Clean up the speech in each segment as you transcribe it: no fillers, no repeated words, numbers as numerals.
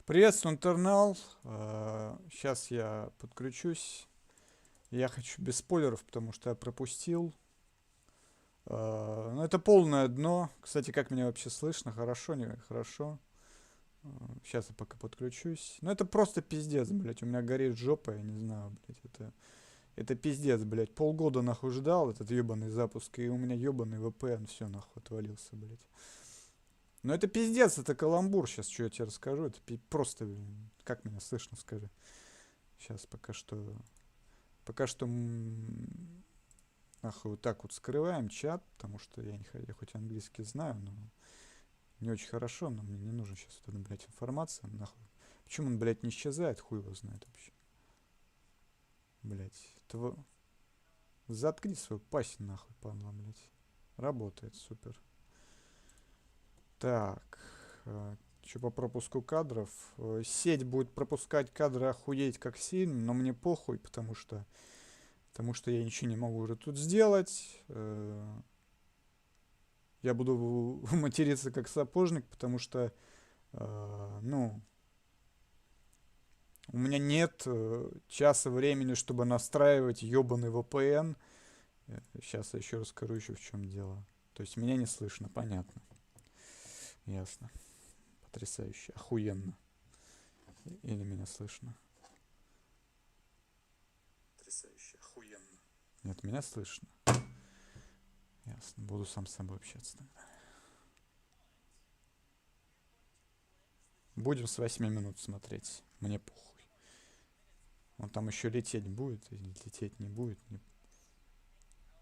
Приветствую, интернал. Сейчас я подключусь. Я хочу без спойлеров, потому что я пропустил. Ну, это полное дно. Кстати, как меня вообще слышно? Хорошо, не хорошо. Сейчас я пока подключусь. Ну, это просто пиздец, блядь. У меня горит жопа, я не знаю, блядь. Это пиздец, блядь. Полгода нахуй ждал этот ебаный запуск, и у меня ебаный VPN все нахуй отвалился, блядь. Ну это пиздец, это каламбур. Сейчас что я тебе расскажу. Это просто... Как меня слышно, скажи. Сейчас пока что... Нахуй вот так вот скрываем чат, потому что я хоть английский знаю, но не очень хорошо, но мне не нужна сейчас вот эта, блядь, информация, нахуй. Почему он, блядь, не исчезает, хуй его знает вообще. Блядь, заткни свою пасть нахуй, падла, блядь. Работает, супер. Так, что по пропуску кадров. Сеть будет пропускать кадры охуеть как сильно, но мне похуй, потому что я ничего не могу уже тут сделать. Я буду материться как сапожник, потому что, ну, у меня нет часа времени, чтобы настраивать ебаный VPN. Сейчас я еще расскажу еще в чем дело. То есть меня не слышно, понятно. Ясно. Потрясающе. Охуенно. Или меня слышно? Потрясающе. Охуенно. Нет, меня слышно. Ясно. Буду сам с собой общаться тогда. Будем с 8 минут смотреть. Мне похуй. Он там еще лететь будет, или лететь не будет.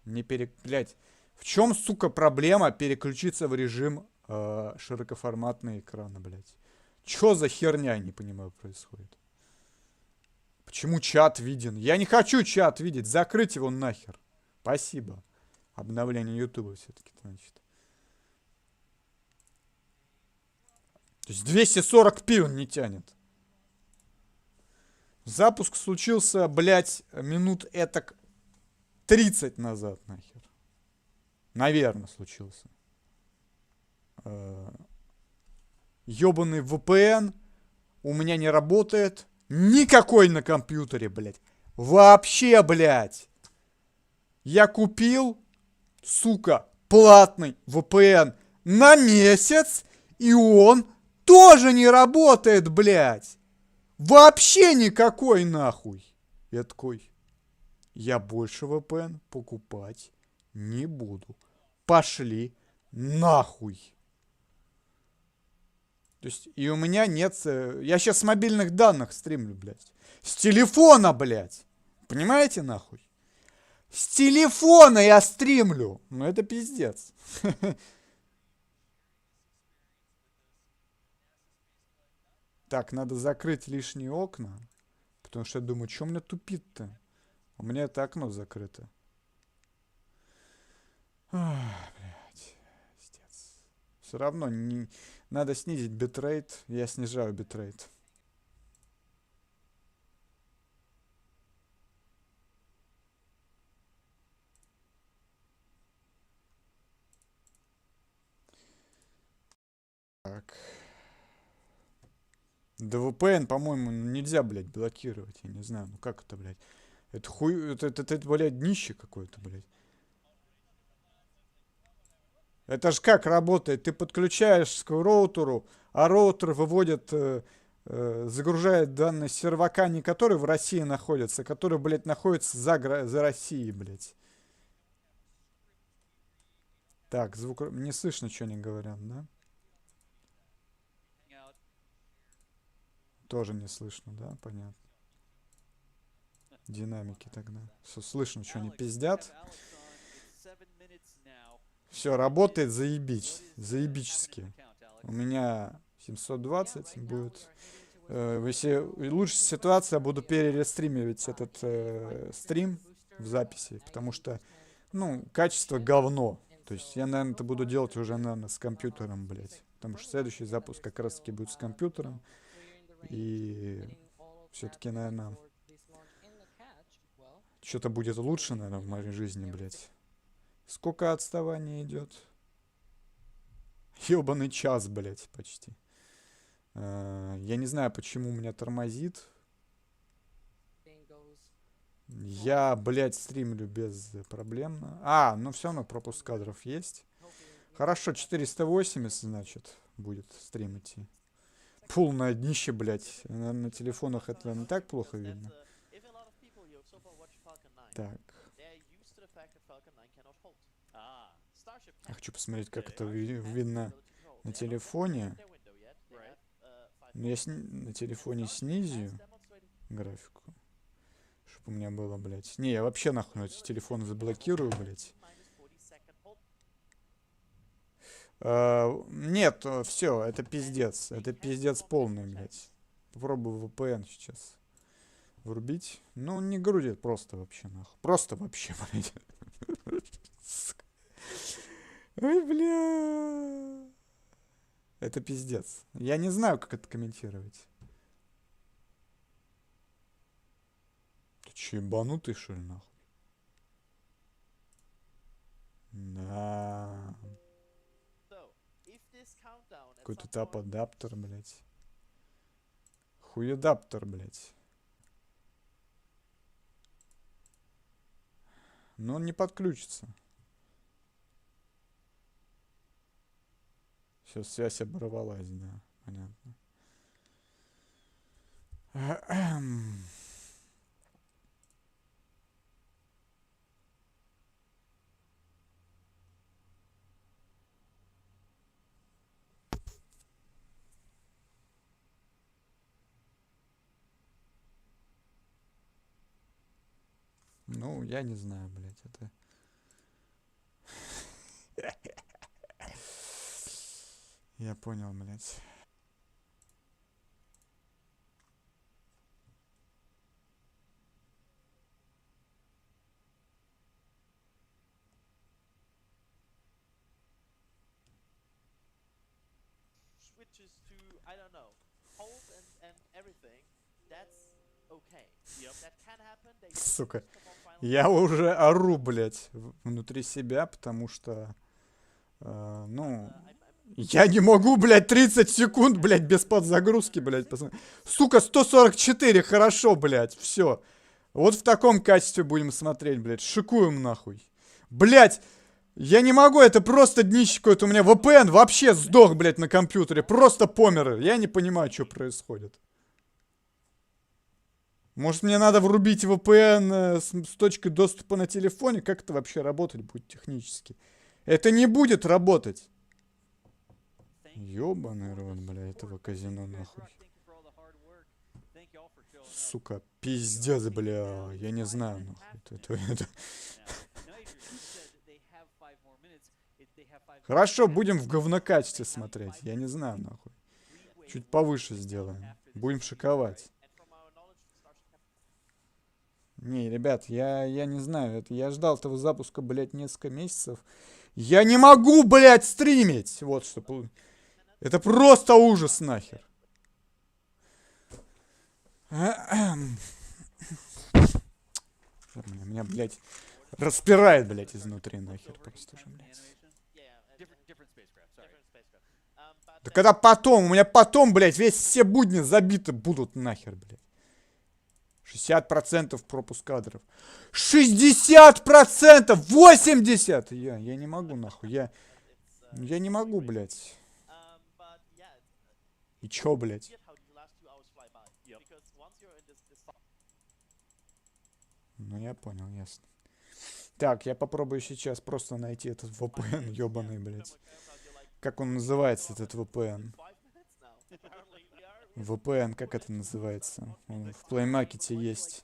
Блять. В чем, сука, проблема переключиться в режим широкоформатный экрана, блять? Чё за херня, я не понимаю, происходит? Почему чат виден? Я не хочу чат видеть. Закрыть его нахер. Спасибо. Обновление Ютуба все-таки, значит. То есть 240p он не тянет. Запуск случился, блять, минут этак 30 назад, нахер. Наверное, случился. Ёбаный VPN у меня не работает. Никакой на компьютере, блядь. Вообще, блядь. Я купил, сука, платный VPN на месяц, и он тоже не работает, блядь. Вообще никакой, нахуй. Я такой, я больше VPN покупать не буду. Пошли нахуй. То есть, и у меня нет... Я сейчас с мобильных данных стримлю, блядь. С телефона, блядь. Понимаете, нахуй? С телефона я стримлю. Ну, это пиздец. Так, надо закрыть лишние окна. Потому что я думаю, что у меня тупит-то? У меня это окно закрыто. Блядь, пиздец. Все равно надо снизить битрейт. Я снижаю битрейт. Так. Да VPN, по-моему, нельзя, блядь, блокировать. Я не знаю, ну как это, блядь. Это хуй... Это блядь, днище какое-то, блядь. Это ж как работает? Ты подключаешь к роутеру, а роутер выводит, загружает данные с сервака, не который в России находится, а который, блядь, находится за Россией, блядь. Так, звук... Не слышно, что они говорят, да? Тоже не слышно, да? Понятно. Динамики тогда. Все слышно, что они пиздят. Все, работает заебись. Заебически. У меня 720 будет. Если лучшая ситуация, буду перерестримивать этот стрим в записи, потому что, ну, качество говно. То есть я, наверное, это буду делать уже, наверное, с компьютером, блядь. Потому что следующий запуск как раз таки будет с компьютером. И все-таки, наверное, что-то будет лучше, наверное, в моей жизни, блядь. Сколько отставания идет? Ёбаный час, блядь, почти. Я не знаю, почему меня тормозит. Я, блядь, стримлю без проблем. Ну все равно пропуск кадров есть. Хорошо, 480, значит, будет стрим идти. Полное днище, блядь. На телефонах это не так плохо видно. Так. Я хочу посмотреть, как это видно на телефоне. Но я на телефоне снизу графику. Чтобы у меня было, блядь. Не, я вообще нахуй эти телефоны заблокирую, блядь. Нет, все, это пиздец. Это пиздец полный, блядь. Попробую VPN сейчас врубить. Ну, не грузит просто вообще, нахуй. Просто вообще, блядь. Ой, бля. Это пиздец. Я не знаю, как это комментировать. Ты че, ебанутый, что ли, нахуй? Да. Какой-то тап-адаптер, блядь. Хуедаптер, блядь. Но он не подключится. Все, связь оборвалась, да. Понятно. Ну, я не знаю, блядь, это... Я понял, блядь. Сука. Я уже ору, блядь, внутри себя, потому что... ну... Я не могу, блядь, 30 секунд, блядь, без подзагрузки, блядь, посмотри. Сука, 144, хорошо, блядь, все. Вот в таком качестве будем смотреть, блядь. Шикуем, нахуй. Блядь, я не могу, это просто днище какое-то. У меня VPN вообще сдох, блядь, на компьютере. Просто помер. Я не понимаю, что происходит. Может, мне надо врубить VPN с точкой доступа на телефоне? Как это вообще работать будет технически? Это не будет работать. Ёбаный рот, бля, этого казино нахуй. Сука, пиздец, бля, я не знаю, нахуй. Это. Хорошо, будем в говнокачестве смотреть, я не знаю, нахуй. Чуть повыше сделаем. Будем шиковать. Не, ребят, я не знаю, это я ждал этого запуска, блядь, несколько месяцев. Я не могу, блядь, стримить! Вот что. Это просто ужас, нахер. Меня, блядь, распирает, блядь, изнутри, нахер. Просто уже, блядь. Да когда потом, у меня потом, блядь, все будни забиты будут, нахер, блядь. 60% пропуск кадров. 60%! 80%! Я не могу, нахуй. Я не могу, блядь. И чё, блядь? Ну, я понял, ясно. Так, я попробую сейчас просто найти этот VPN, ёбаный, блядь. Как он называется, этот VPN? VPN, как это называется? Он в Play Market есть.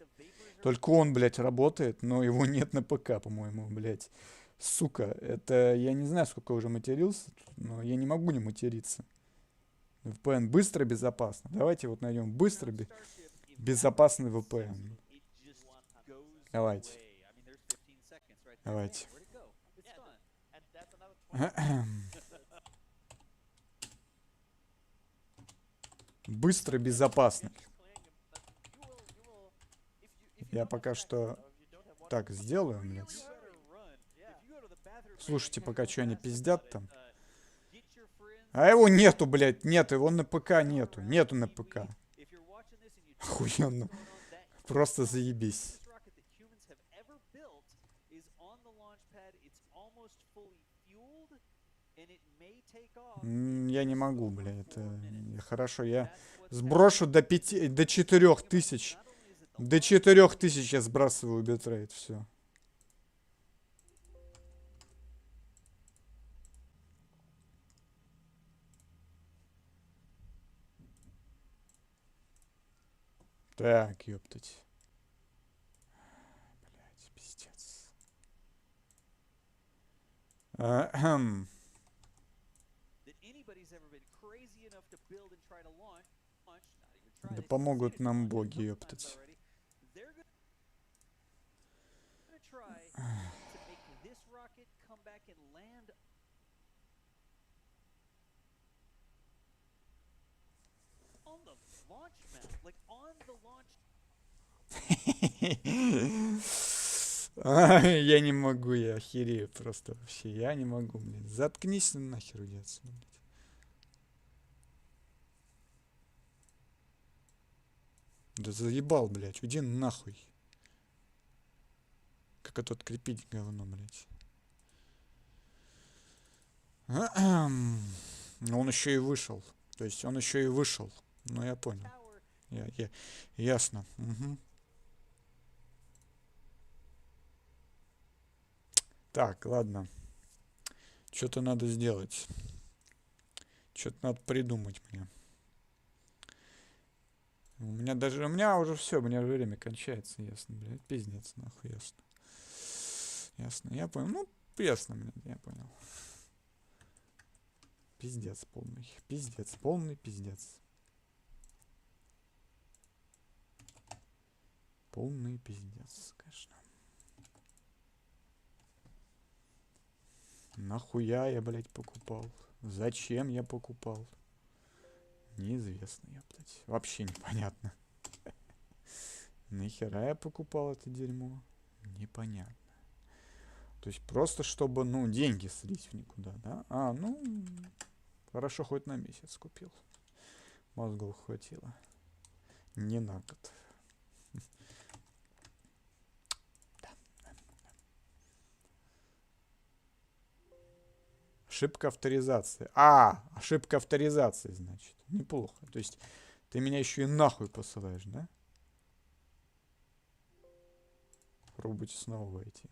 Только он, блядь, работает, но его нет на ПК, по-моему, блядь. Сука, это... Я не знаю, сколько уже матерился, но я не могу не материться. VPN быстро, безопасно. Давайте вот найдем быстро, безопасный VPN. Давайте. Давайте. Быстро, безопасно. Я пока что так сделаю, блядь. Слушайте, пока что они пиздят там. А его нету, блядь, нет, его на ПК нету. Нету на ПК. Охуенно. Просто заебись. Я не могу, бля, это хорошо. Я сброшу до 5, до 4000. До 4000 я сбрасываю битрейт, все. Так, ёптать. Блядь, пиздец. Ахм. Да помогут нам боги, ёптать. Я не могу, я охерею просто вообще. Я не могу, блин. Заткнись нахер, уйди отсюда, блядь. Да заебал, блядь. Уйди нахуй. Как это открепить говно, блядь. Но он еще и вышел. То есть он еще и вышел. Ну, я понял. Ясно. Угу. Так, ладно. Что-то надо сделать. Что-то надо придумать мне. У меня уже все, у меня время кончается, ясно, блядь. Пиздец, нахуй, ясно. Ясно, я понял. Ну, ясно, блядь, я понял. Пиздец полный. Пиздец, полный пиздец. Полный пиздец, конечно. Нахуя я, блядь, покупал? Зачем я покупал? Неизвестно, я, блядь. Вообще непонятно. Нахера я покупал это дерьмо? Непонятно. То есть просто чтобы, ну, деньги слить в никуда, да? А, ну, хорошо, хоть на месяц купил. Мозгов хватило. Не на год. Ошибка авторизации. А, ошибка авторизации, значит. Неплохо. То есть ты меня еще и нахуй посылаешь, да? Пробуйте снова войти.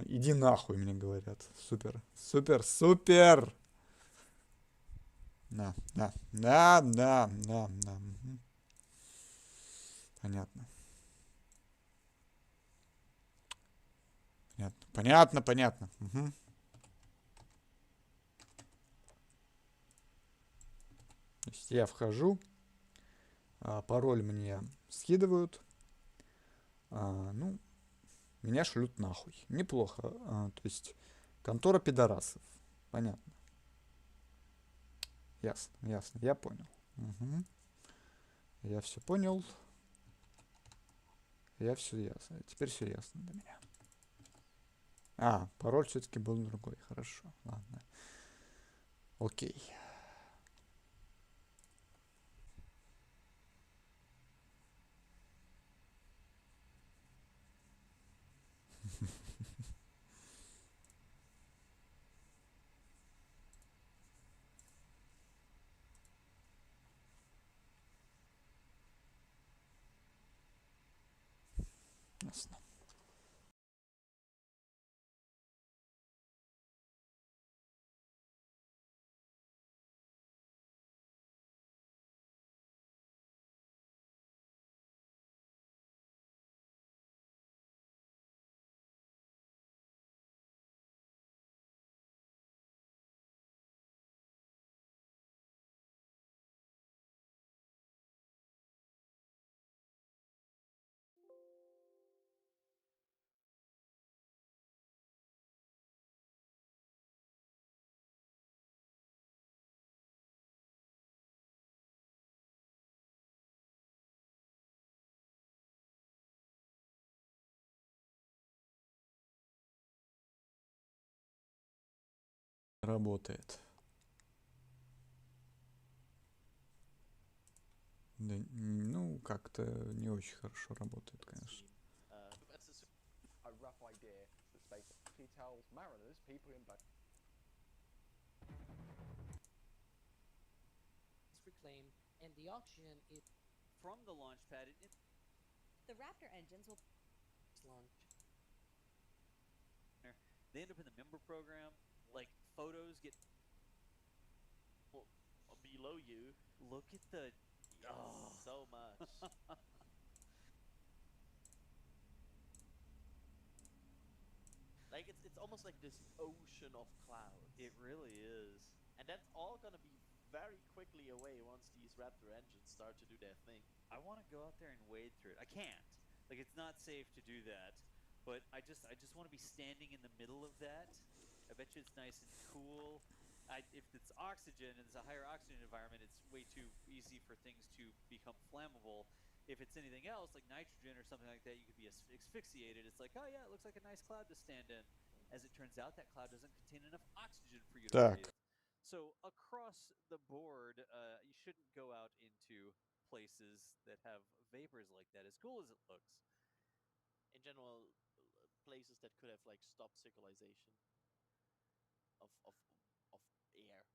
Иди нахуй, мне говорят. Супер, супер, супер! Да, да, да, да, да, да. Угу. Понятно. Понятно, понятно, понятно. Угу. То есть я вхожу, пароль мне скидывают, ну, меня шлют нахуй. Неплохо. То есть контора пидорасов. Понятно. Ясно, ясно. Я понял. Угу. Я все понял. Я все ясно. Теперь все ясно для меня. Пароль все-таки был другой. Хорошо. Ладно. Окей. Ясно. работает. Да, ну, как-то не очень хорошо работает, конечно. Reclaim, and the auction is From the launch pad, The Raptor engines will launch. they end up in the member program. Like photos get below you. Look at the So much. Like it's almost like this ocean of clouds. It really is. And that's all gonna be very quickly away once these Raptor engines start to do their thing. I want to go out there and wade through it. I can't. Like it's not safe to do that. But I just want to be standing in the middle of that. I bet you it's nice and cool. If it's oxygen and it's a higher oxygen environment, it's way too easy for things to become flammable. If it's anything else, like nitrogen or something like that, you could be asphyxiated. It's like, oh yeah, it looks like a nice cloud to stand in. As it turns out, that cloud doesn't contain enough oxygen for you to breathe. So across the board, you shouldn't go out into places that have vapors like that, as cool as it looks. In general, places that could have like stopped circulation of air.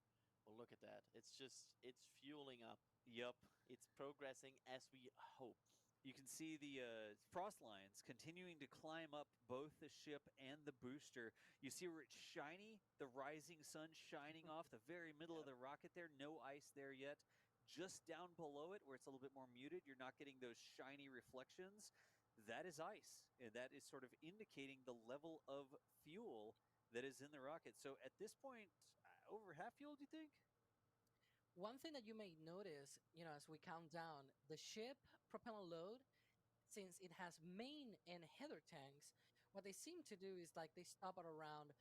Well, look at that. It's fueling up. Yup. It's progressing as we hope. You can see the frost lines continuing to climb up both the ship and the booster. You see where it's shiny, the rising sun shining off the very middle of the rocket there. No ice there yet. Just down below it, where it's a little bit more muted, you're not getting those shiny reflections. That is ice, and that is sort of indicating the level of fuel that is in the rocket. So at this point, over half fuel, do you think? One thing that you may notice, as we count down, the ship propellant load, since it has main and header tanks, what they seem to do is like they stop at around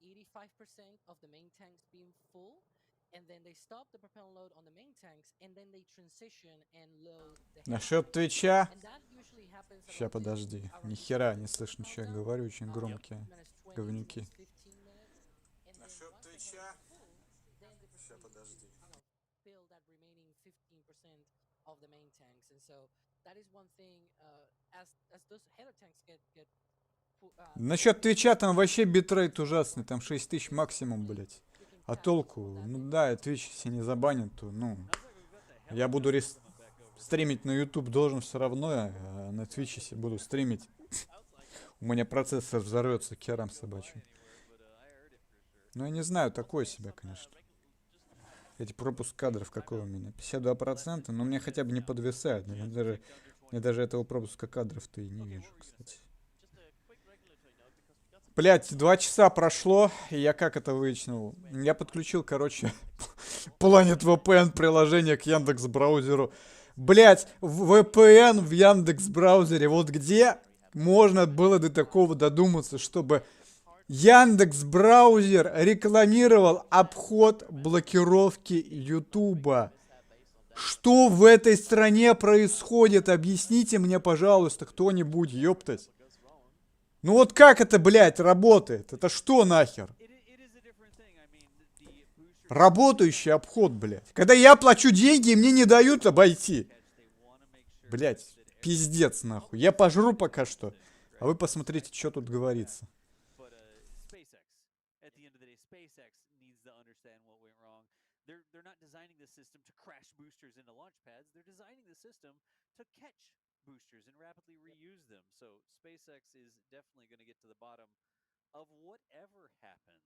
85% of the main tanks being full, and then they stop the propellant load on the main tanks, and then they transition and load the header Насчет tanks. Твича. And that usually happens Ща, around подожди. around Ни 10 хера не minutes слышно, что я countdown, говорю. Очень громкие minus 20 to говнюки. minus 15 minutes. And then Насчет once the Твича. header is full, then the Ща, подожди. fill that remaining 15% of the main tanks. And so that is one thing, as those header tanks get Насчет Твича там вообще битрейт ужасный. Там 6000 максимум, блять. А толку? Ну да, Твич если не забанит, то ну... Я буду стримить на YouTube должен все равно, а на Twitch если буду стримить. У меня процессор взорвется керам собачьим. Ну я не знаю, такое себе, конечно. Эти пропуск кадров какой у меня? 52%, но мне хотя бы не подвисает. Я даже этого пропуска кадров-то и не вижу, кстати. Блять, 2 часа прошло, и я как это вычислил? Я подключил, короче, Planet VPN приложение к Яндекс браузеру. Блять, VPN в Яндекс браузере. Вот где можно было до такого додуматься, чтобы Яндекс браузер рекламировал обход блокировки Ютуба. Что в этой стране происходит? Объясните мне, пожалуйста, кто-нибудь, ёптать. Ну вот как это, блядь, работает? Это что нахер? Работающий обход, блядь. Когда я плачу деньги, и мне не дают обойти. Блядь, пиздец нахуй. Я пожру пока что. А вы посмотрите, что тут говорится. They're not designing the system to crash boosters into launch pads. They're designing the system to catch boosters and rapidly reuse them. So SpaceX is definitely going to get to the bottom of whatever happens.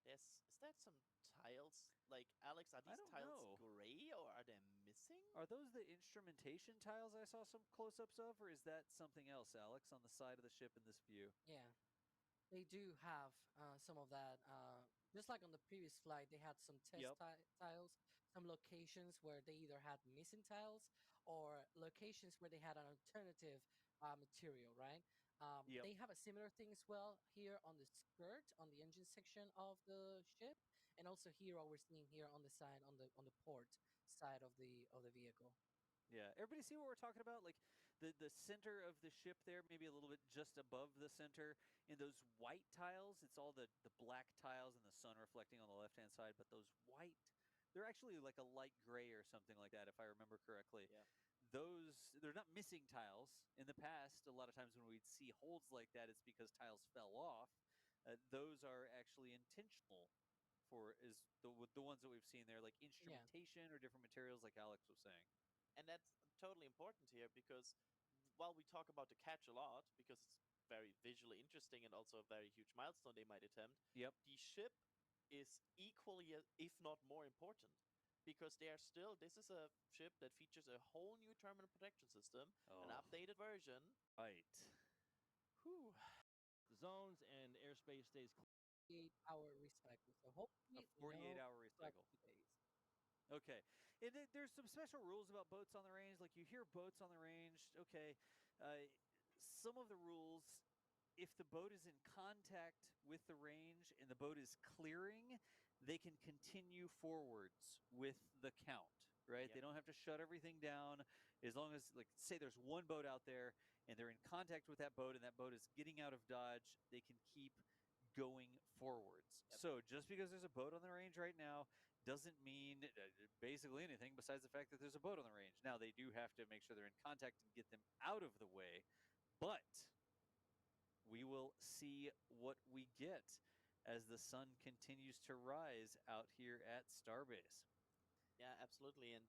Is that some tiles? Like, Alex, are these tiles gray or are they missing? Are those the instrumentation tiles I saw some close-ups of, or is that something else, Alex, on the side of the ship in this view? Yeah, they do have some of that. Just like on the previous flight, they had some test tiles, some locations where they either had missing tiles or locations where they had an alternative material, right? They have a similar thing as well here on the skirt, on the engine section of the ship, and also here what we're seeing here on the side, on the port side of the vehicle. Yeah, everybody see what we're talking about? Like, the center of the ship there, maybe a little bit just above the center, in those white tiles, it's all the black tiles and the sun reflecting on the left-hand side, but those white, they're actually like a light gray or something like that, if I remember correctly. Yeah. They're not missing tiles. In the past, a lot of times when we'd see holds like that, it's because tiles fell off. Those are actually intentional for the ones that we've seen there, like instrumentation or different materials, like Alex was saying. And that's totally important here because while we talk about the catch a lot, because it's very visually interesting and also a very huge milestone they might attempt, Yep. the ship is equally, if not more important. Because they are still, this is a ship that features a whole new terminal protection system, an updated version. Right. Whew. Zones and airspace stays clear. 8-hour recycle. So hopefully, A 48-hour no recycle. 2 days. Okay. And there's some special rules about boats on the range. Like you hear boats on the range. Okay. Some of the rules, if the boat is in contact with the range and the boat is clearing, they can continue forwards with the count, right? Yep. They don't have to shut everything down. As long as, like, say there's one boat out there and they're in contact with that boat and that boat is getting out of dodge, they can keep going forwards. Yep. So just because there's a boat on the range right now doesn't mean basically anything besides the fact that there's a boat on the range. Now, they do have to make sure they're in contact and get them out of the way, but we will see what we get as the sun continues to rise out here at Starbase. Yeah, absolutely. And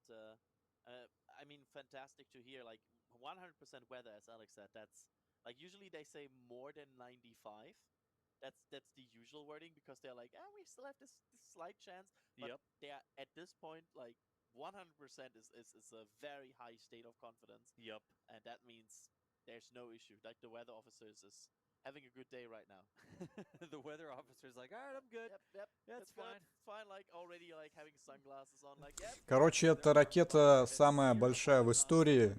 I mean, fantastic to hear. Like 100% weather, as Alex said. That's like usually they say more than 95. That's the usual wording because they're like, we still have this slight chance. But Yep. they are at this point like 100% is a very high state of confidence. Yep. And that means there's no issue. Like the weather officers is having a good day right now. The weather officer's like, all right, I'm good. Yep. That's It's good. fine. Fine, like already like having sunglasses on, like, yep. Короче, эта ракета самая большая в истории.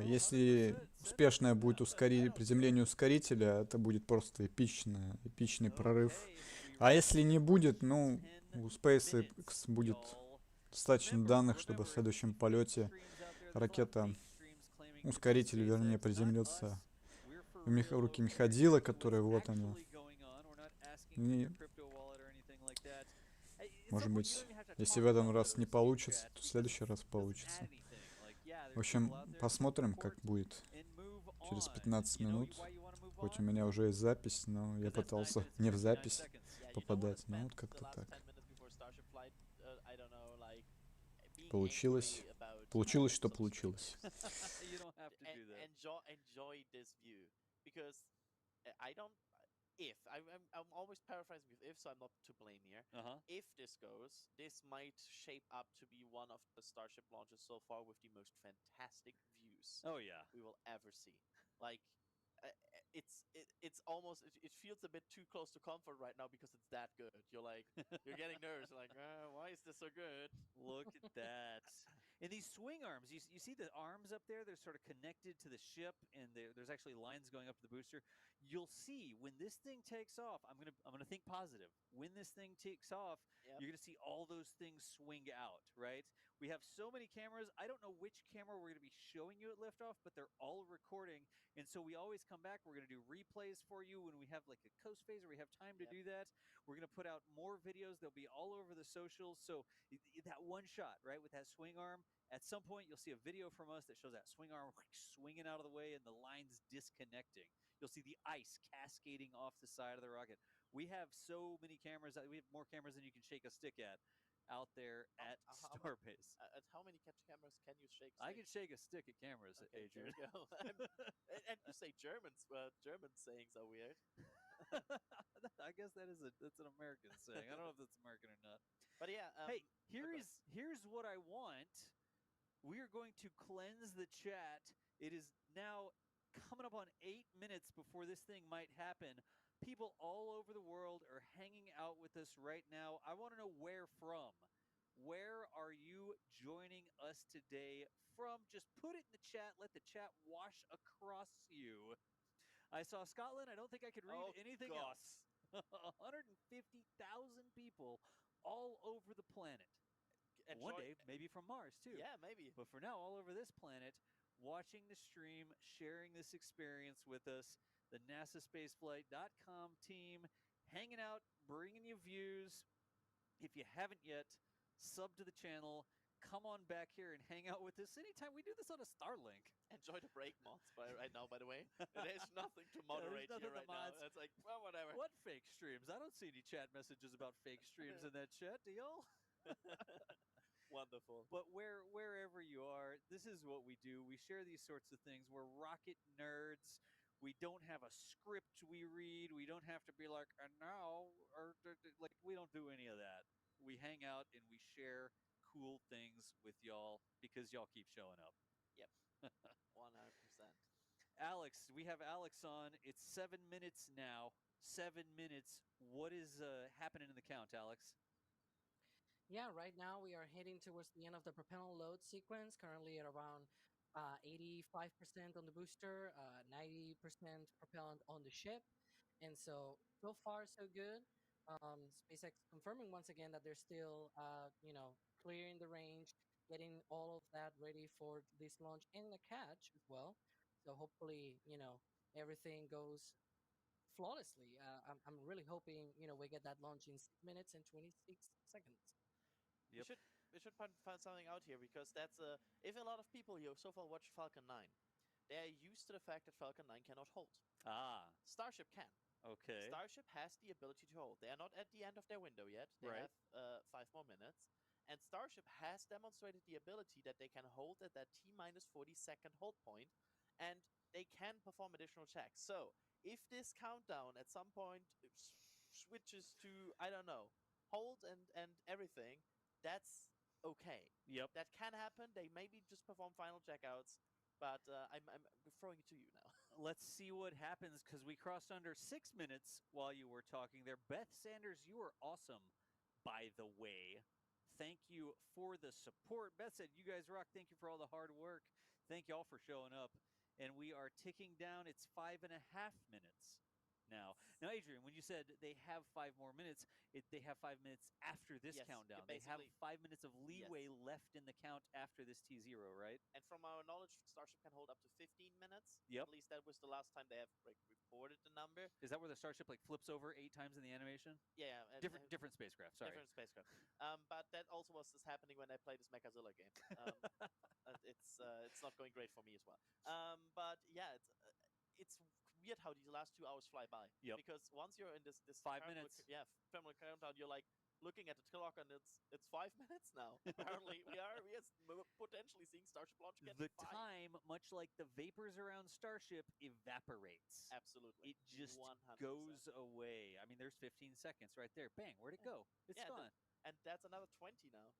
Если успешное будет приземление ускорителя, это будет просто эпичный прорыв. А если не будет, ну, у SpaceX будет достаточно данных, чтобы в следующем полете ракета, ускоритель, вернее, приземлится в руки Миходила, который вот они. И, может быть, если в этом раз не получится, то в следующий раз получится. В общем, посмотрим, как будет через 15 минут. Хоть у меня уже есть запись, но я пытался не в запись попадать. Ну, вот как-то так. Получилось. Получилось, что получилось. I'm always paraphrasing with if, so I'm not to blame here. If this goes, this might shape up to be one of the Starship launches so far with the most fantastic views. Oh yeah, we will ever see. Like, it's almost it feels a bit too close to comfort right now because it's that good. You're like you're getting nervous. You're like, why is this so good? Look at that. And these swing arms, you see the arms up there? They're sort of connected to the ship, and there's actually lines going up to the booster. You'll see when this thing takes off. I'm gonna think positive. When this thing takes off, you're gonna see all those things swing out. Right? We have so many cameras. I don't know which camera we're gonna be showing you at liftoff, but they're all recording, and so we always come back. We're gonna do replays for you when we have like a coast phase or we have time to do that. We're gonna put out more videos. They'll be all over the socials. So that one shot, right, with that swing arm. At some point, you'll see a video from us that shows that swing arm swinging out of the way and the lines disconnecting. You'll see the ice cascading off the side of the rocket. We have so many cameras. We have more cameras than you can shake a stick at out there at Starbase. At how many cameras can you shake? I can shake a stick at cameras, okay, Adrian. There you go. And you say German sayings are weird. I guess that's an American saying. I don't know if that's American or not. But yeah. Hey, here's what I want. We are going to cleanse the chat. It is now coming up on 8 minutes before this thing might happen. People all over the world are hanging out with us right now. I want to know where from. Where are you joining us today from? Just put it in the chat. Let the chat wash across you. I saw Scotland. I don't think I could read anything else. 150,000 people all over the planet. One day, maybe from Mars, too. Yeah, maybe. But for now, all over this planet, watching the stream, sharing this experience with us. The NASASpaceflight.com team hanging out, bringing you views. If you haven't yet, sub to the channel. Come on back here and hang out with us anytime we do this on a Starlink. Enjoy the break mods right now, by the way. There's nothing to moderate nothing here to right now. mods. It's like, well, whatever. What fake streams? I don't see any chat messages about fake streams in that chat, do y'all? Wonderful. But wherever you are, this is what we do. We share these sorts of things. We're rocket nerds. We don't have a script we read. We don't have to be like, and now, or like, we don't do any of that. We hang out and we share cool things with y'all because y'all keep showing up. Yep. 100%. Alex, we have Alex on. It's 7 minutes now. 7 minutes. What is happening in the count, Alex? Yeah, right now we are heading towards the end of the propellant load sequence, currently at around 85% on the booster, 90% propellant on the ship. And so far, so good. SpaceX confirming once again that they're still, clearing the range, getting all of that ready for this launch and the catch as well. So hopefully, everything goes flawlessly. I'm really hoping, we get that launch in 6 minutes and 26 seconds. Yep. We should find something out here, because that's if a lot of people here so far watch Falcon 9, they are used to the fact that Falcon 9 cannot hold. Starship can. Okay. Starship has the ability to hold. They are not at the end of their window yet. They have 5 more minutes. And Starship has demonstrated the ability that they can hold at that T-minus 40-second hold point, and they can perform additional checks. So if this countdown at some point switches to, I don't know, hold and everything, that's okay. Yep. That can happen. They maybe just perform final checkouts, but I'm throwing it to you now. Let's see what happens, because we crossed under 6 minutes while you were talking there. Beth Sanders, you are awesome, by the way. Thank you for the support. Beth said, you guys rock. Thank you for all the hard work. Thank you all for showing up. And we are ticking down. It's 5.5 minutes now. Now, Adrian, when you said they have 5 more minutes, they have 5 minutes after this countdown. They have 5 minutes of leeway left in the count after this T0, right? And from our knowledge, Starship can hold up to 15 minutes. Yep. At least that was the last time they have reported the number. Is that where the Starship like flips over 8 times in the animation? Yeah. Different spacecraft, sorry. Different spacecraft. But that also was just happening when I played this Mechazilla game. It's not going great for me as well. But yeah, it's weird how these last 2 hours fly by. Yep. Because once you're in this 5 minutes. thermal countdown, you're like looking at the clock and it's 5 minutes now. Apparently, we are potentially seeing Starship launch again. The time, much like the vapors around Starship, evaporates. Absolutely. It just 100%. goes away. I mean, there's 15 seconds right there. Bang, where'd it go? It's gone. And that's another 20 now.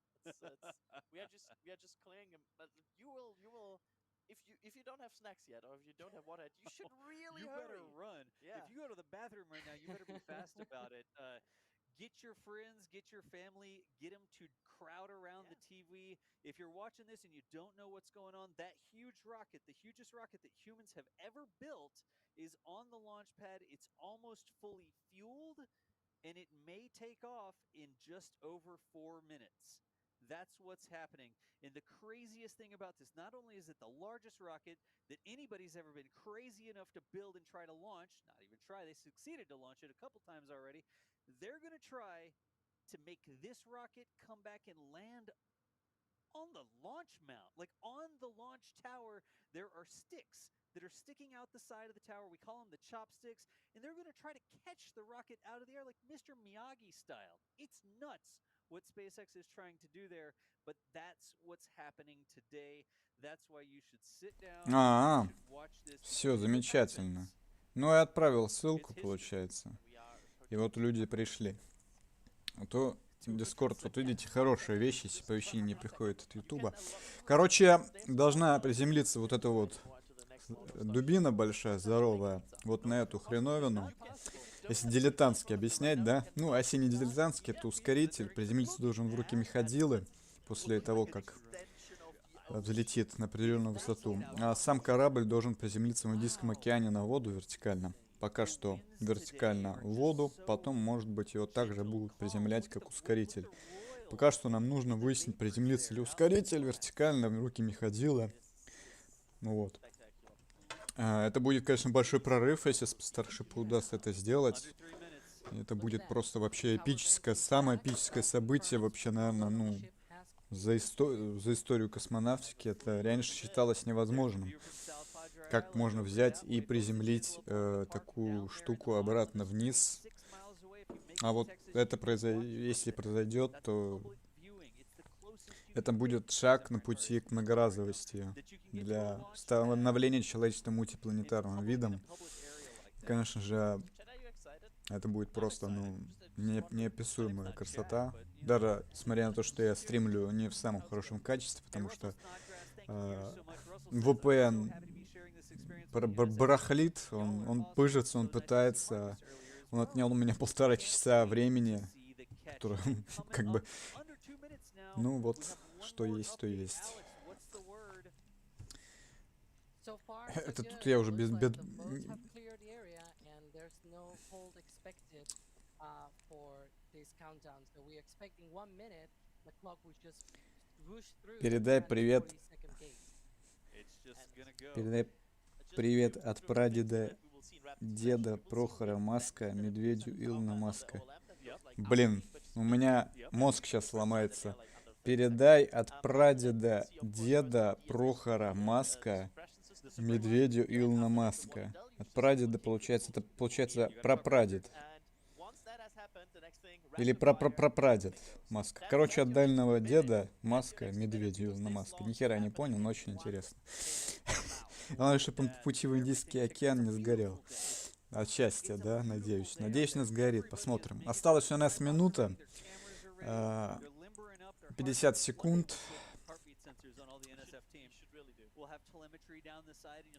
We are just clearing them. But you will. If you don't have snacks yet, or if you don't have water, you should really you hurry. better run. Yeah. If you go to the bathroom right now, you better be fast about it. Get your friends, get your family, get them to crowd around the TV. If you're watching this and you don't know what's going on, that huge rocket, the hugest rocket that humans have ever built, is on the launch pad. It's almost fully fueled, and it may take off in just over 4 minutes. That's what's happening. And the craziest thing about this, not only is it the largest rocket that anybody's ever been crazy enough to build and try to launch, not even try, they succeeded to launch it a couple times already. They're going to try to make this rocket come back and land on the launch mount. Like on the launch tower, there are sticks that are sticking out the side of the tower. We call them the chopsticks. And they're going to try to catch the rocket out of the air like Mr. Miyagi style. It's nuts what SpaceX is trying to do there, but that's what's happening today. That's why you should sit down and watch this. Все, замечательно. Ну и отправил ссылку, получается. И вот люди пришли. А то Дискорд, вот видите, хорошие вещи, если оповещение не приходит от Ютуба. Короче, должна приземлиться вот эта вот дубина большая, здоровая, вот на эту хреновину. Если дилетантски объяснять, да? Ну, а если не дилетантски, это ускоритель. Приземлиться должен в руки Мехадилы после того, как взлетит на определенную высоту. А сам корабль должен приземлиться в Индийском океане на воду вертикально. Пока что вертикально в воду, потом, может быть, его также будут приземлять, как ускоритель. Пока что нам нужно выяснить, приземлится ли ускоритель вертикально в руки Мехадила. Вот. Это будет, конечно, большой прорыв, если Starship удастся это сделать. Это будет просто вообще эпическое, самое эпическое событие вообще, наверное, ну, за историю космонавтики. Это раньше считалось невозможным. Как можно взять и приземлить такую штуку обратно вниз. А вот это если произойдет, то это будет шаг на пути к многоразовости для становления человечества мультипланетарным видом. Конечно же, это будет просто, ну, неописуемая красота. Даже смотря на то, что я стримлю не в самом хорошем качестве, потому что VPN барахлит, он пыжится, он пытается. Он отнял у меня 1,5 часа времени, которое как бы... Ну вот, что есть, то есть. Это тут я уже без... Передай привет. Передай привет от прадеда деда Прохора Маска, медведю Илона Маска. Блин, у меня мозг сейчас сломается. Передай от прадеда деда Прохора Маска, медведю Илона Маска. От прадеда получается, это получается прапрадед. Или прапрапрапрадед Маска. Короче, от дальнего деда Маска, медведю Илона Маска. Ни хера не понял, но очень интересно. Главное, чтобы он по пути в Индийский океан не сгорел. От счастья, да, надеюсь. Надеюсь, не сгорит. Посмотрим. Осталась у нас минута. 50 секунд.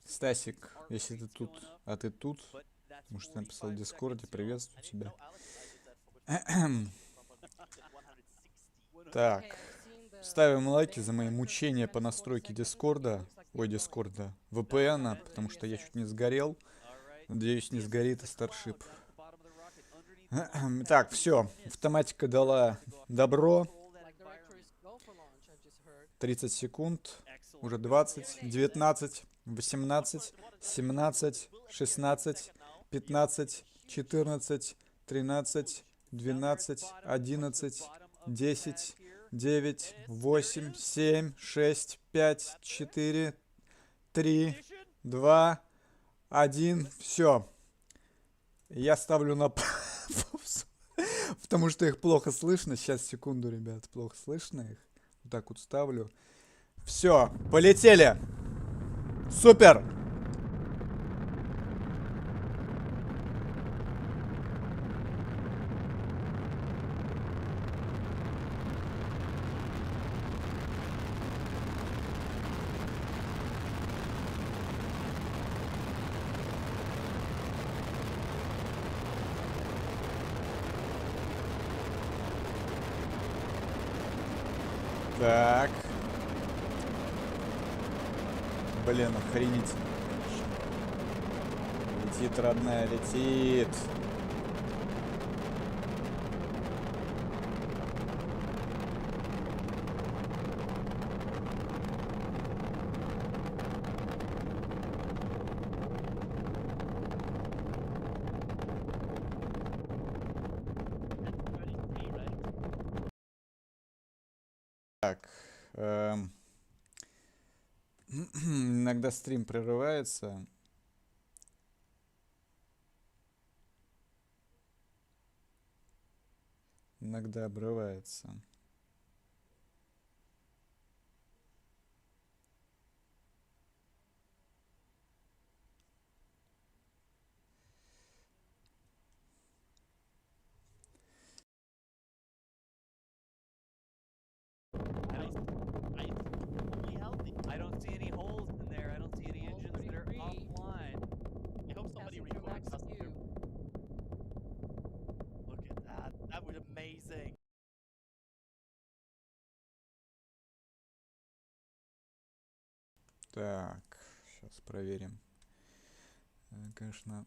Стасик, если ты тут, а ты тут, может, ты написал в Дискорде, приветствую тебя. Так, ставим лайки за мои мучения по настройке Дискорда, VPN, потому что я чуть не сгорел. Надеюсь, не сгорит и Starship. Так, все, автоматика дала добро. 30 секунд, уже 20, 19, 18, 17, 16, 15, 14, 13, 12, 11, 10, 9, 8, 7, 6, 5, 4, 3, 2, 1. Все. Я ставлю на паузу, потому что их плохо слышно. Сейчас, секунду, ребят, плохо слышно их. Вот так вот ставлю. Все, полетели. Супер. Так. Блин, охренительно. Летит, родная, летит. Так. Иногда стрим прерывается. Иногда обрывается. I don't see any holes in there. I don't see any engines that are offline. I hope somebody records us. Look at that. That was amazing. Так, сейчас проверим. Конечно.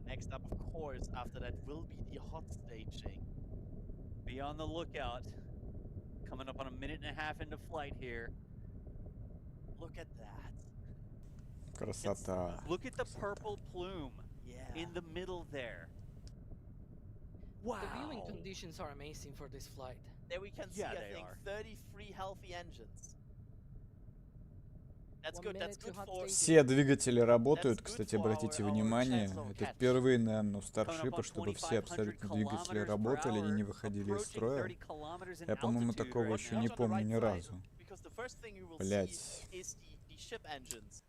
Next up, of course, after that will be the hot staging. Be on the lookout. Coming up on a minute and a half into flight here. Look at that. Красота. Look at the purple plume Yeah. in the middle there. Wow. The viewing conditions are amazing for this flight. There we can see, Yeah, I they think, are. 33 healthy engines. That's 1 good. That's minute to good hot for. stage. Все двигатели работают, That's good кстати, for обратите our внимание. chance of Это catch. впервые, наверное, у Coming up Старшипа, on чтобы все 2500 абсолютно двигатели kilometers per работали и не hour, выходили из approaching строя. 30 kilometers in Я, по-моему, altitude такого right еще now. не Watch on the помню ни right side, разу. Because the first thing you will Блять. see is the ship engines.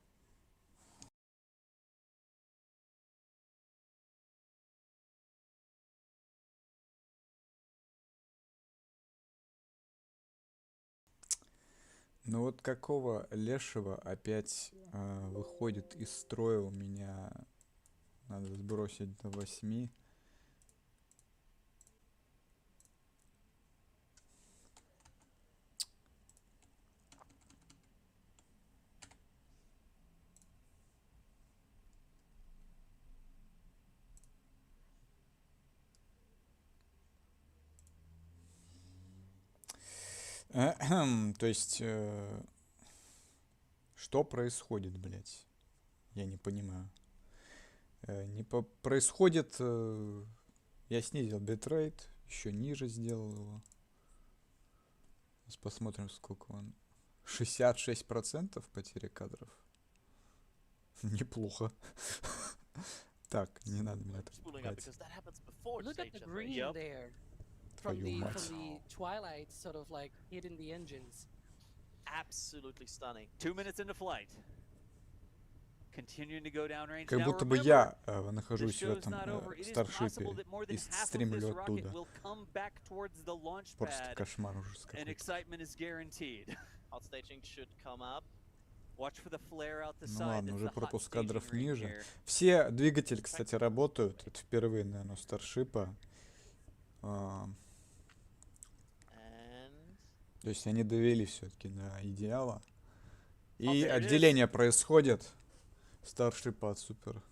Ну вот какого лешего опять выходит из строя у меня? Надо сбросить до 8. То есть, что происходит, блядь? Я не понимаю. Происходит... Я снизил битрейт, еще ниже сделал его. Сейчас посмотрим, сколько он. 66% потери кадров. Неплохо. Так, не надо меня так Spooling up пугать. because that happens before Look at stage the and green Yep. there. From Твою the мать. twilight, sort of like hitting the engines. absolutely stunning. 2 minutes into flight. Continuing to go downrange. Как Now будто бы remember, я the нахожусь в show's этом not over. It is Старшипе possible that more than и half of стримлю this rocket оттуда. will come back towards the launch Просто pad, кошмар ужас and какой-то. excitement is guaranteed. Hot staging should come up. Watch for the flare out the Ну side. ладно, That's уже the hot пропуск staging кадров ring ниже. here. Все двигатели, кстати, работают. Это впервые, наверное, у Старшипа. And То есть они довели все-таки до идеала. И there it is. отделение происходит. Старшипа от Супер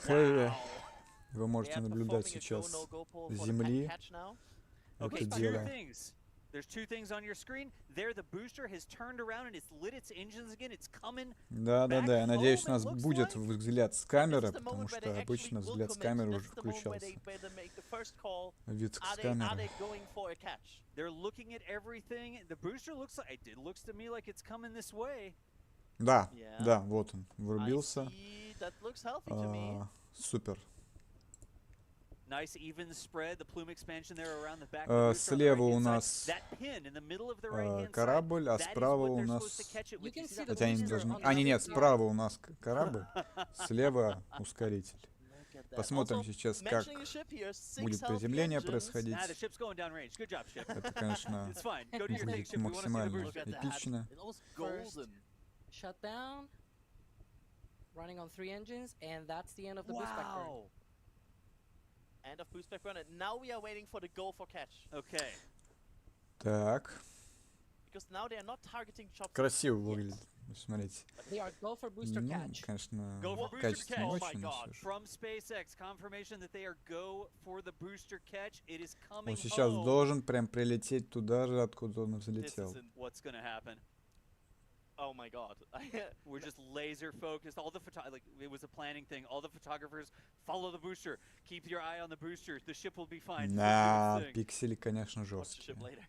Heavy. Вы they можете are наблюдать performing a сейчас go-no-go pull с for the земли catch now. это Okay, two дело. things. There's 2 things on your screen. There, the booster has turned around and it's lit its engines again. It's coming. Да-да-да, я надеюсь, у home, нас it looks будет like. взгляд с This камеры, is the потому moment where что they actually обычно will взгляд с commit. камеры This уже is the moment where включался. they make the first call. Вид с Are they камеры. going for a catch? They're looking at everything. The booster looks like it looks to me like it's coming this way. Да, Yeah. да, вот он, I врубился. see. That looks healthy to me. Супер. Nice even spread. The plume expansion there around the back of the booster on the Слева у right-hand side. нас That pin in the middle of the right-hand корабль, а side. That is справа what у they're нас... supposed to catch it You with. can You see see that the Хотя они booster должны... on А, the нет, side. справа у нас корабль, слева ускоритель. Look at that. Посмотрим Also, сейчас, как mentioning the ship here, 6 будет healthy приземление engines. происходить. Ah, the ship's going downrange. Good job, ship. Это, конечно, It's fine. Go to your будет thing, ship. We want to see the максимально Look booster. at that. эпично. It almost First. golden. Shut down. Running on 3 engines, and that's the end of the boost back burn. Wow. End of boost back burn. And now we are waiting for the go for catch. Okay. Так, Because now they are not targeting chopsticks. красиво yet. выглядит. Смотрите. They are go for booster Ну, catch. конечно, Go for booster качество не catch. Oh очень, my но God. всё же. From SpaceX, confirmation that they are go for the booster catch. It is coming Он сейчас home. должен прям прилететь туда же, откуда он This взлетел. isn't. What's gonna happen? Oh my god. We're just laser focused. All the like it was a planning thing. All the photographers follow the booster. Keep your eye on the booster. The ship will be fine. It'll do Да, its thing. пиксели, конечно, Watch the жесткие. ship later.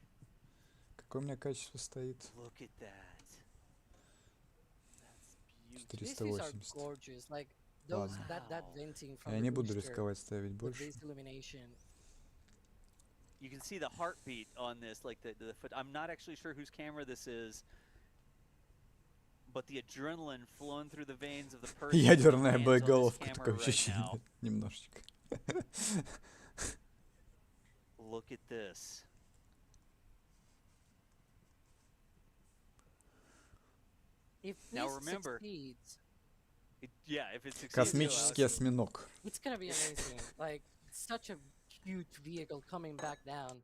Какое у меня качество стоит? Look at that. That's These beautiful. views are 480. gorgeous. Like those, Ладно. that venting from Я the не буду booster рисковать ставить with больше. this illumination. You can see the heartbeat on this. Like the foot. I'm not actually sure whose camera this is. But the adrenaline flowing through the veins of the person. with the Ядерная hands on this боеголовка, camera такое right ощущение, now. немножечко. Look at this. If Now this remember- succeeds, Yeah, if it's Космический осьминог. it's gonna be amazing. Like such a huge vehicle coming back down.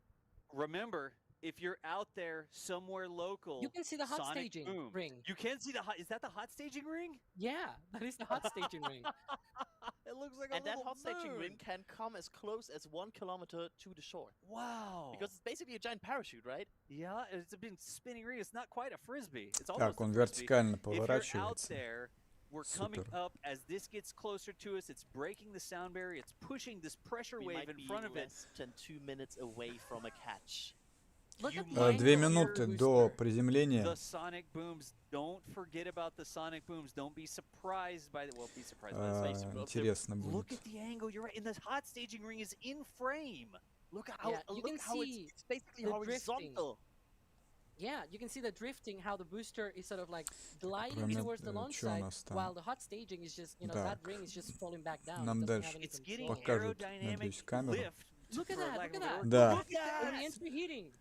Remember, if you're out there somewhere local, You can see the hot sonic staging boom. ring. You can see the hot. Is that the hot staging ring? Yeah, that is the hot staging ring. looks like a And that little hot staging moon. ring can come as close as 1 kilometer to the shore. Wow. Because it's basically a giant parachute, right? Yeah, it's a big spinning ring. It's not quite a frisbee. It's almost Так, a он frisbee. вертикально If you're out поворачивается. there, we're coming Супер. up as this gets closer to us. It's breaking the sound barrier. It's pushing this pressure We wave might in be front of it. less than 2 minutes away from a catch. Look You at the might 2 angle минуты of the до booster. приземления. The sonic booms. Don't forget about the sonic booms. Don't be surprised by the. Well, be surprised by the space. Интересно Look будет. at the angle. You're right. And the hot staging ring is in frame. Look at how, Yeah, you can how see it's basically the horizontal. Yeah, you can see the drifting, how the booster is sort of like gliding Кроме, towards the launch чё у side, нас там? while the hot staging is just, you know, that Так. ring is just falling back down. Нам It doesn't дальше have any It's getting control. покажут, aerodynamic надеюсь, камеру. lift. Look at for that, lack look of a at better that. word. Да. Look at And the that. entry heating.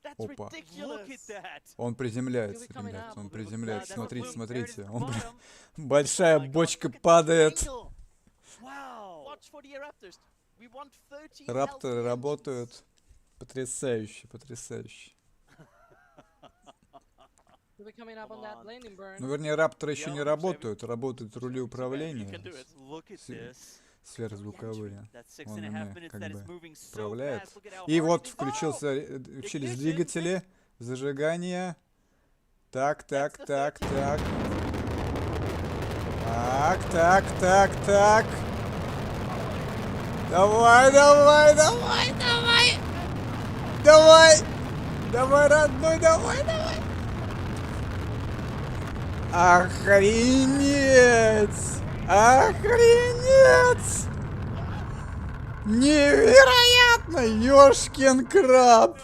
That's Опа. ridiculous. Look at that. Он приземляется, You'll be coming ребят. up. Он That's приземляется. a Смотрите, blue- смотрите. there it is at Он the bottom. большая Oh my God, бочка look at this падает. angle. Wow. Watch for the Raptors. We want 30 Рапторы healthy работают. Потрясающе, потрясающе. You'll be coming up on Come that on. landing burn. Ну, вернее, рапторы еще Yeah, не looks работают. Работают рули engines. You управления. can do it. Look at С- this. Сверхзвуковые. That's six Он and a half ими minutes. как That is бы moving so управляет. fast. Look at how И hard вот it is. включился, Oh! включились Ignition. двигатели. Зажигание. Так, так, That's the так, 30. так. Так, так, так, так. Давай, давай, давай, давай. Давай. Давай, родной, давай, давай. Охренеть! Охренеть! Невероятно! Ёшкин краб!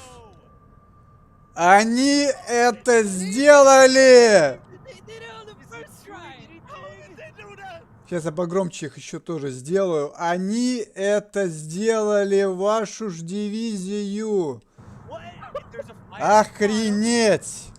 Они это сделали! They did it on the first try. How did they do that? Сейчас я погромче их еще тоже сделаю. Они это сделали, вашу ж дивизию! What? There's a fire Охренеть!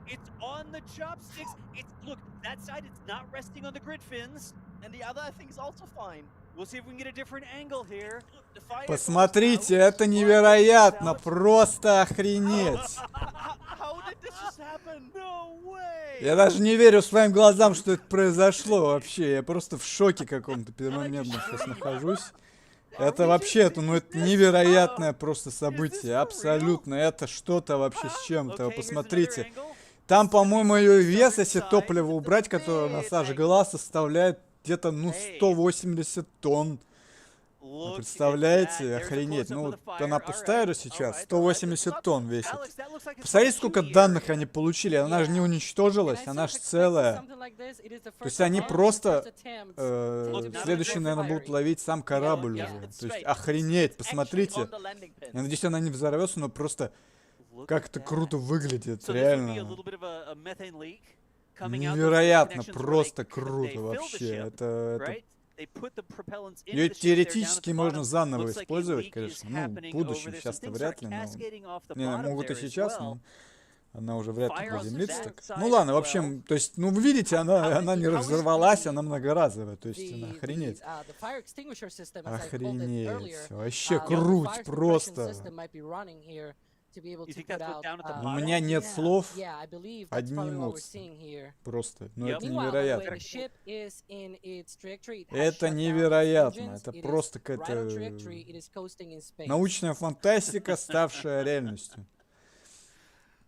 It's on the chopsticks. It's look, that side it's not resting on the grid fins. And the other, I think, is also fine. We'll see if we can get a different angle here. Look, the fire goes Посмотрите, out. это невероятно! Просто охренеть! How did this just happen? No way. Я даже не верю своим глазам, что это произошло вообще. Я просто в шоке каком-то перманентном сейчас нахожусь. Это вообще, это невероятное просто событие. Абсолютно. Это что-то вообще с чем-то. Вы Okay, here's посмотрите. another angle. Там, по-моему, ее вес, если топливо убрать, которое она сожгла, составляет где-то, 180 тонн. Look at Представляете? that. There's a Охренеть. close-up Ну, of the вот она fire. пустая же Alright, сейчас. alright, 180 тонн весит. Alex, that looks like it's Представляете, from сколько Shooter. данных они получили? Она же не Yeah. уничтожилась, And I она sort же of expected целая. something like this. It is the То есть first они attempt, просто, first attempt to do следующий, the наверное, будут firing. ловить сам корабль Yeah, уже. it's То есть straight. охренеть, It's actually посмотрите. on the landing pin. Я надеюсь, она не взорвется, но просто Look как at это that. круто выглядит, So this would be a реально. little bit of a methane leak coming out. Those Невероятно, connections where просто they круто fill the вообще. ship, Это right? They put the propellants into ее the ship there, down at теоретически the можно bottom. заново Looks like a использовать, leak is конечно. Ну, в happening будущем, over there. Some сейчас-то things вряд are ли, но... cascading off the Не, bottom могут и there as сейчас, well. но она уже вряд ли Fire on приземлится that так. side Ну ладно, в as общем, то есть, ну, видите, она не how is разорвалась, the- она многоразовая, то есть, она охренеть. The fire extinguisher system, as I called it Охренеть, earlier, вообще the fire круть, suppression просто. system might be running here to be able You to think put that's out, what down at the У bottom? меня нет Yeah. слов, Yeah, I believe that's одни probably what we're эмоции. seeing here. Просто, ну Yep. это Meanwhile, by the way, невероятно. the ship is in its trajectory. It has Это shut down its невероятно, engines. это It is просто right on какая-то trajectory. It is coasting in space. научная фантастика, ставшая реальностью.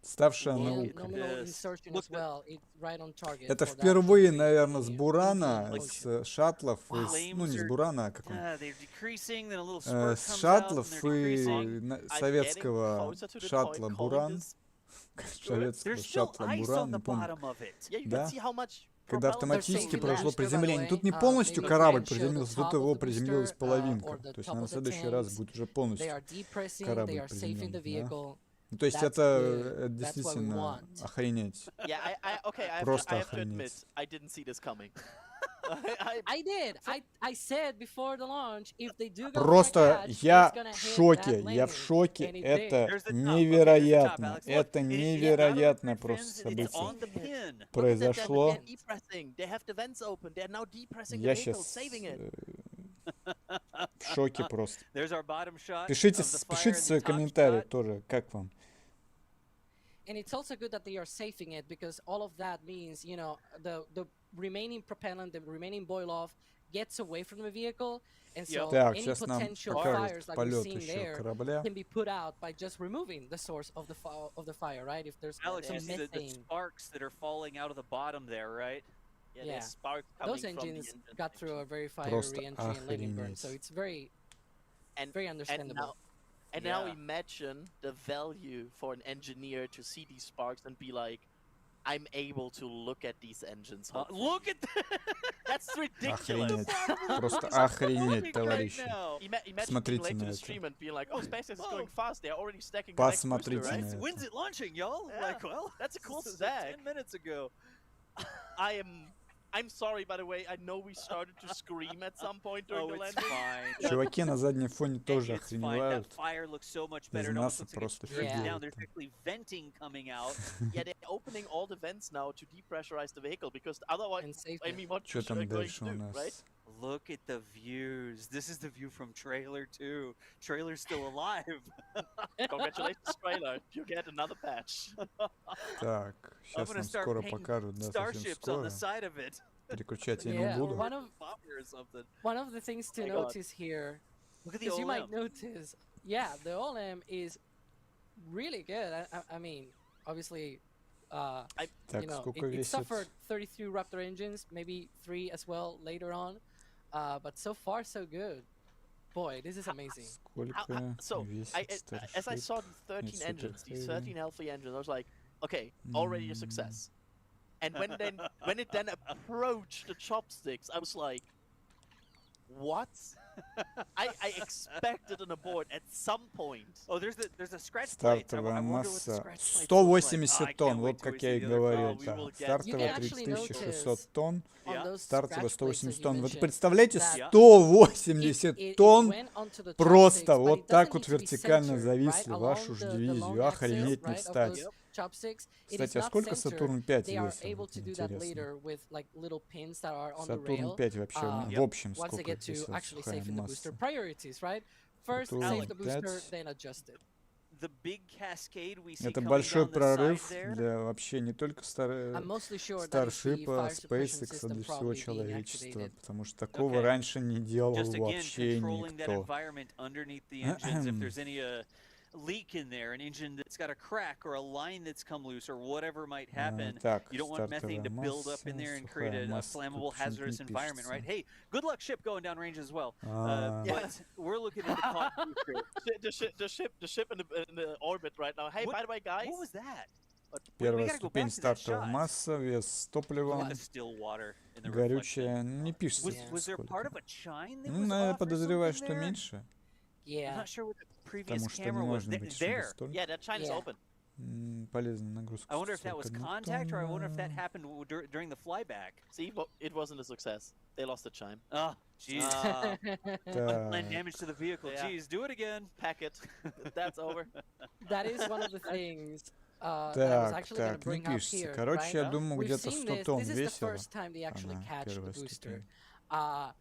Ставшая And наука. nominal Yes. insertion Look, as well. It's right on target Это for that впервые, ship to наверное, be с in Бурана, ocean. с шаттлов, Wow. ну не с Бурана, а как он, Yeah, they're decreasing, then a little spurt с comes out, and шаттлов they're и decreasing. I'm советского getting closer to the шаттла point, calling Буран, this- советского There's still шаттла ice Буран, on не the помню, bottom of it. Yeah, you Да. can see how much когда propellant автоматически They're saying произошло last year, by the приземление. way, Тут не полностью maybe корабль they can show приземлился, the тут top его of the приземлилась booster, половинка. or the То есть top на of the следующий раз tanks. будет уже They полностью. are depressing, корабль they are safing the приземлен, да. vehicle. Ну, то есть That's это good. That's what we действительно want. охренеть. Yeah, okay, I Просто have to admit, охренеть. I didn't see this coming. I did. I said before the launch, if they do go for a Просто catch, я it's gonna в hit шоке, that я в landing. шоке, And it did. это There's the top. Okay, there's the top, невероятно, Alex. Look, это it is out of the невероятное grid просто fins, It's событие. on the pin. Произошло. They're depressing. They have the vents open. They're now depressing the Я vehicle, сейчас saving it. в шоке просто. There's our bottom shot Пишите, of the fire пишите and the свои top комментарии shot. тоже, как вам. And it's also good that they are saving it, because all of that means, you know, the remaining propellant, the remaining boil off, gets away from the vehicle, and so Так, any сейчас нам potential покажут fires like we're полет seeing еще there корабля. can be put out by just removing the source of the fire, right? If there's Alex, some you see the methane, sparks that are falling out of the bottom there, right? Yeah, Yeah. there's sparks coming those from the engines engine got through a section. very fiery Просто re-entry and landing burn, so охренеть. it's very And very and understandable. now Yeah. imagine the value for an engineer to see these sparks and be like, I'm able to look at these engines. hopefully." Look at that! That's ridiculous. Охренеть. Просто охренеть, товарищи. Imagine being Смотрите late на to the это. stream and being like, oh, SpaceX is Whoa. going fast. They're already stacking the next booster, Посмотрите right? на это. When's it launching, y'all? Yeah, Like, well, that's a cool this is stack. 10 minutes ago. I'm sorry, by the way. I know we started to scream at some point during Oh, the it's landing. fine. Чуваки на заднем фоне тоже It's fine. That охреневают. fire looks so much Из better. It almost НАСА looks like it's просто dripping Yeah. down. фигеют. There's actually venting coming out. Yeah, they're opening all the vents now to depressurize the vehicle because otherwise, And save I it. mean, what Что are там they going дальше to у do, нас? right? Look at the views. This is the view from trailer 2. Trailer's still alive. Congratulations, trailer. You get another patch. Так, сейчас gonna нам start скоро painting покажут, да, совсем Starships on скоро. the side of it. Переключать я не Yeah, буду. Fire or something. one of the things to my God. notice here Look at the is you might OLM. notice, yeah, the OLM is really good. I mean, obviously, Так, you know, сколько it весит? suffered 33 Raptor engines, maybe 3 as well later on, but so far so good. Boy, this is amazing. Сколько So, весит as I saw Starship? these 13 engines, these SuperHeavy. 13 healthy engines, I was like, okay, already a success. And when it then approached the chopsticks, I was like, what? I expected an abort at some point. Oh, there's a scratch plate. Стартовая I wonder what the масса scratch plates look like. 180 I тонн, can't вот wait till we как я see и the other говорил. we Да. will get- Стартовая You can actually 3600 тонн, On Yeah. those стартовая scratch plates that 180 you тонн. Вы mentioned, представляете, that Yeah. 180 it тонн went onto the просто chopsticks, but вот it так doesn't вот need to be вертикально centered, зависли right, вашу along ж the long дивизию. axis, Охренеть не right, of встать. those chopsticks. It is Кстати, а not сколько centered. Сатурн 5 They are весил? able Вот to do that интересно. later with like little pins that are on the Сатурн rail. 5 вообще, uh, в общем, Once they сколько get to весил actually сухая save the booster, масса? priorities, right? First Сатурн save the booster, 5. then adjust it. The big cascade we see Это coming большой down the side прорыв there. для вообще не только I'm mostly sure that it's the Старшипа, fire suppression SpaceX, system для всего probably being человечества, activated. потому что такого Okay. раньше не делал Just again, вообще controlling that никто. environment underneath the engines. If there's any leak in there, an engine that's got a crack or a line that's come loose or whatever might happen, Так, you don't want methane стартовая to build up in масса, there and create сухая a масса, flammable, тут почему-то hazardous не environment, right? пишется. Hey, good luck ship going down range as well. А, But we're looking at the cost booster. The ship in the orbit right now. Hey, What- by the way, guys. What was that? We Первая gotta go ступень back to that стартовая shot. масса, вес с Look топливом, at the still water in the reflection. горючее, не пишется Was there part сколько. of a chine that Ну, was наверное, off or подозреваю, something что there? меньше, I'm Yeah. not sure what the previous потому что не camera was. может быть чтобы There. столько. Yeah, that chine is Yeah. open. Полезная нагрузка. I wonder if that was 141 contact, or I wonder if that тонна. happened during the flyback. See, it wasn't a success. They lost the chime. Oh, jeez. Unplanned damage to the vehicle. Yeah. Jeez, do it again. Pack it. That's over. That is one of the things that I was Так, actually going to так, не bring up пишется. here, Короче, right? я думаю, We've где-то seen 100 this. тонн This is the весила. first time they actually Она, catch the первая booster. ступень.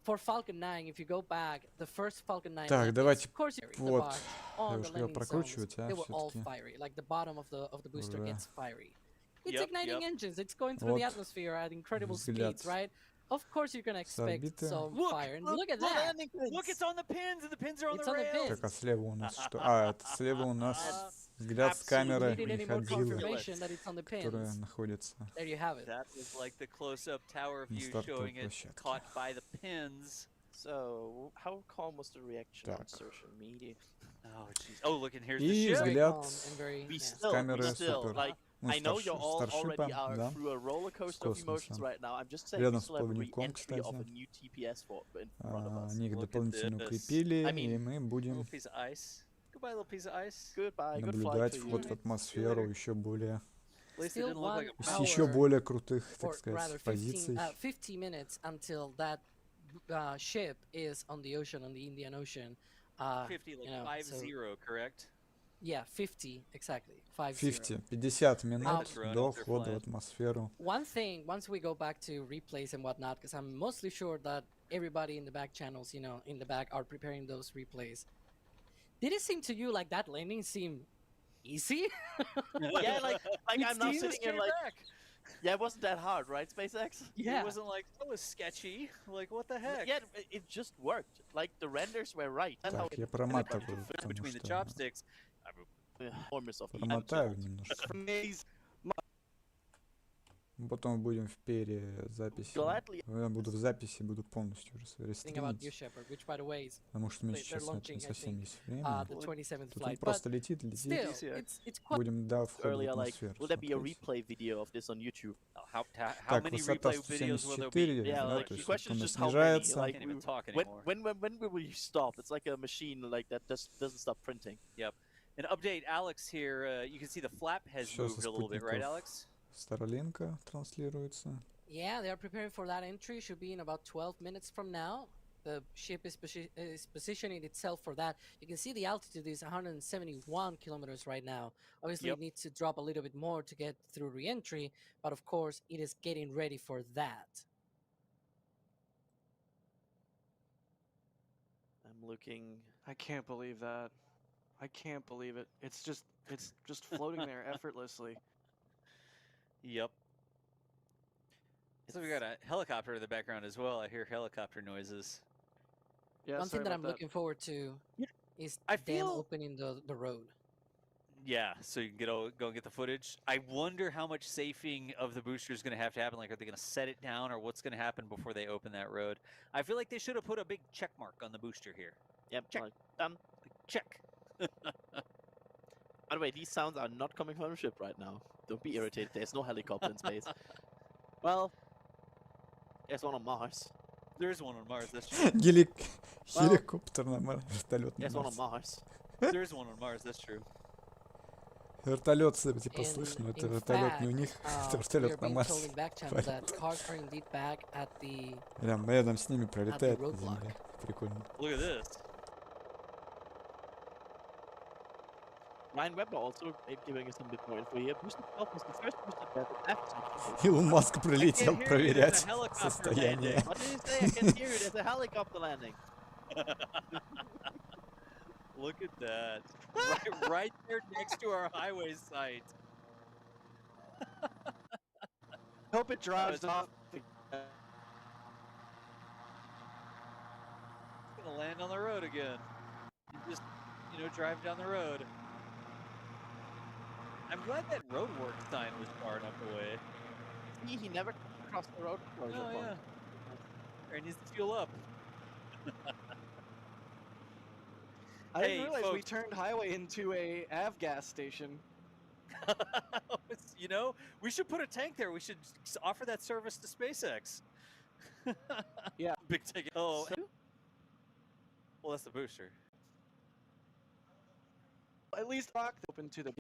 For Falcon 9, if you go back, the first Falcon 9 Так, landings, давайте of course, the вот. bar Я on уж the хотел landing zones, прокручивать, а they were all всё-таки. fiery. Like the bottom of the booster Ура. gets fiery. It's Yep, igniting yep. engines. It's going through the Вот. atmosphere at incredible Взгляд. speeds, right? Of course, you're gonna expect орбиты. some Look, fire. And look, look at look, that. Look, it's on the pins, and the pins are on It's the on the rail. pins. Так, а слева у нас что? А, это слева у нас That's взгляд с absolutely камеры You need any more Михаила, confirmation that it's on the которая pins. находится. There you have it. That is like the close-up tower На view стартовой showing it площадке. caught by the pins. So, how calm was the reaction on Так. social media? Oh, jeez. Oh, look, and here's И the ship. Very взгляд calm and very, We yeah. still, камеры still, супер. like, Ну, I know you all Старшипа, already are да. through a roller coaster of emotions космоса. right now. I'm just saying we Рядом с still have a плавником, re-entry of a кстати. new TPS in front of us. Они их Look at дополнительно this. укрепили, I mean, и мы Little будем piece of ice. Goodbye, little piece of ice. Goodbye, good flight наблюдать to вход you. в атмосферу еще более, At least it Still didn't look like one a с еще hour, более крутых, так or rather сказать, позиций. 50 minutes until that ship is on the ocean, on the Indian Ocean. 50, like you know, 5-0, correct? Yeah, 50, exactly. 50 минут Run до up their входа в flag. атмосферу. One thing, once we go back to replays and whatnot, because I'm mostly sure that everybody in the back channels, you know, in the back are preparing those replays. Did it seem to you like that landing seemed easy? Yeah, like It I'm now seems sitting here like, Yeah, it wasn't that hard, right, SpaceX? Yeah. It wasn't like, that was sketchy. Like, what the heck? Yeah, it just worked. Like, the renders were right. That's how Так, я it проматываю, потому Between the что chopsticks. performance of the промотаю немножко. Amazing. Потом будем в перезаписи. Gladly. Я буду в записи, буду полностью уже Thing about you, рестримить. Shepard, which by the way is Потому что мне they're сейчас launching, не I совсем think, есть время. the 27th Тут он flight. But просто летит, летит. still, Yeah. it's quite Будем до входа в Earlier, like, атмосферу will there be a смотреть. replay video of this on YouTube? How Так, many высота replay videos will there be? 174, Yeah, да, like, то the есть question вот is он just how many, снижается. I like, can't even talk When, anymore. when will you stop? It's like a machine like that just doesn't stop printing. Yep. An update, Alex here. You can see the flap has Всё со moved a little bit, right, спутников Alex? Starlink'а транслируется. Yeah, they are preparing for that entry. Should be in about 12 minutes from now. The ship is positioning itself for that. You can see the altitude is 171 kilometers right now. Obviously, Yep. it needs to drop a little bit more to get through re-entry, but of course, it is getting ready for that. I'm looking. I can't believe that. I can't believe it. It's just floating there effortlessly. Yep. So we got a helicopter in the background as well. I hear helicopter noises. Yeah, One thing sorry that about I'm that. looking forward to is I them feel- opening the road. Yeah, so you can go and get the footage. I wonder how much safing of the booster is going to have to happen. Like, are they going to set it down, or what's going to happen before they open that road? I feel like they should have put a big check mark on the booster here. Yep. Check. Like, done. Check. By the way, these sounds are not coming from the ship right now. Don't be irritated. There's no helicopter in space. Well, there's one on Mars. There is one on Mars. That's true. Геликоптер на вертолет на There's one on Марс. Mars. There is one on Mars. That's true. Вертолет, типа, In- слышно, это in вертолет не у fact, них, это we are вертолет на being Марсе. told in back channel that cars are indeed back at the Рядом с ними пролетает по roadblock. земле. Прикольно. Look at this. Ryan Webber also giving us some bit more info here. Booster 12 was the first booster that after. Илон Маск прилетел hear you, проверять there's a helicopter состояние. What did you say? I can hear you. There's a helicopter landing. Look at that. Right there next to our highway site. Hope it drives off. It's gonna land on the road again. You just, drive down the road. I'm glad that roadwork sign was far enough away. He never crossed the road. Oh yeah. Or he needs to fuel up. I Hey, didn't realize we folks. turned highway into a avgas station. We should put a tank there. We should offer that service to SpaceX. Yeah. Big ticket. Oh. Well, that's the booster. At least lock open to the.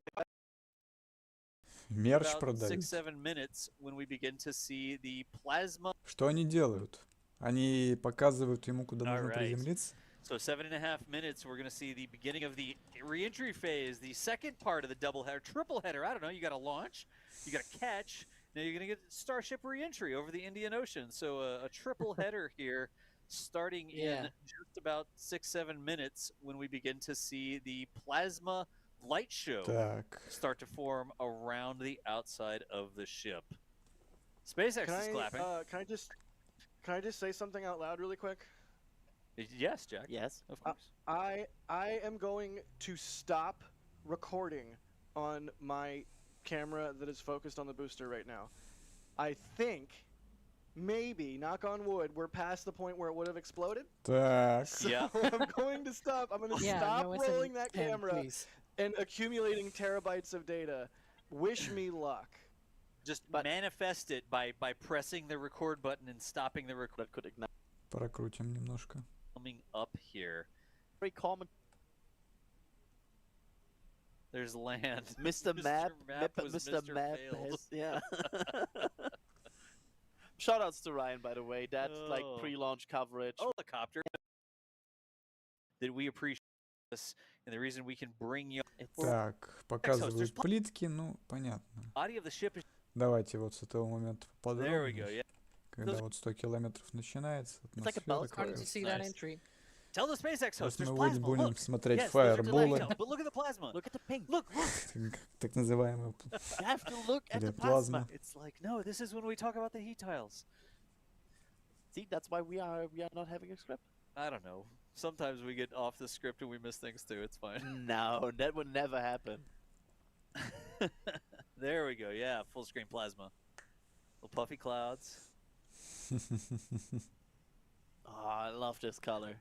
Мерч About продают. 6-7 minutes when we begin to see the plasma. Что они делают? Они показывают ему, куда нужно Alright. приземлиться? So 7.5 minutes, we're going to see the beginning of the re-entry phase, the second part of the double header, triple header. I don't know. You got to launch, you got to catch. Now you're going to get Starship re-entry over the Indian Ocean. So a triple header here, starting in just about 6-7 minutes when we begin to see the plasma light show Так. start to form around the outside of the ship. SpaceX is clapping. Can I just say something out loud really quick? Yes, Jack. Yes. Of course. I am going to stop recording on my camera that is focused on the booster right now. I think maybe, knock on wood, we're past the point where it would have exploded. Так. So Yeah. I'm going to stop. I'm going to stop no, it's an rolling that 10, camera please. and accumulating terabytes of data. Wish me luck. Just manifest it by pressing the record button and stopping the record. That could ignite. Прокрутим немножко. Coming up here. Very common. There's land. Mr. Map was Mr. Mr. Map Failed. has, yeah. Shoutouts to Ryan, by the way. That's like Oh. pre-launch coverage. Helicopter. That we appreciate this, and the reason we can bring you. Так, показывают плитки, ну, понятно. Body of the ship is. Давайте вот с этого момента There we go. поподробнее. Yeah. Когда вот 100 километров начинается, like a атмосфера belt Starting to какая-то. see that Nice. entry. Tell the SpaceX Сейчас host, there's мы plasma, будем look. смотреть Yes, there's a фаерболы. light, but look at the plasma. Look at the pink. Look. Так называемые You have to look at или the plasma. плазма. It's like, no, this is when we talk about the heat tiles. See, that's why we are not having a script. I don't know. Sometimes we get off the script and we miss things too. It's fine. No, that would never happen. There we go. Yeah, full screen plasma. Little puffy clouds. Oh, I love this color.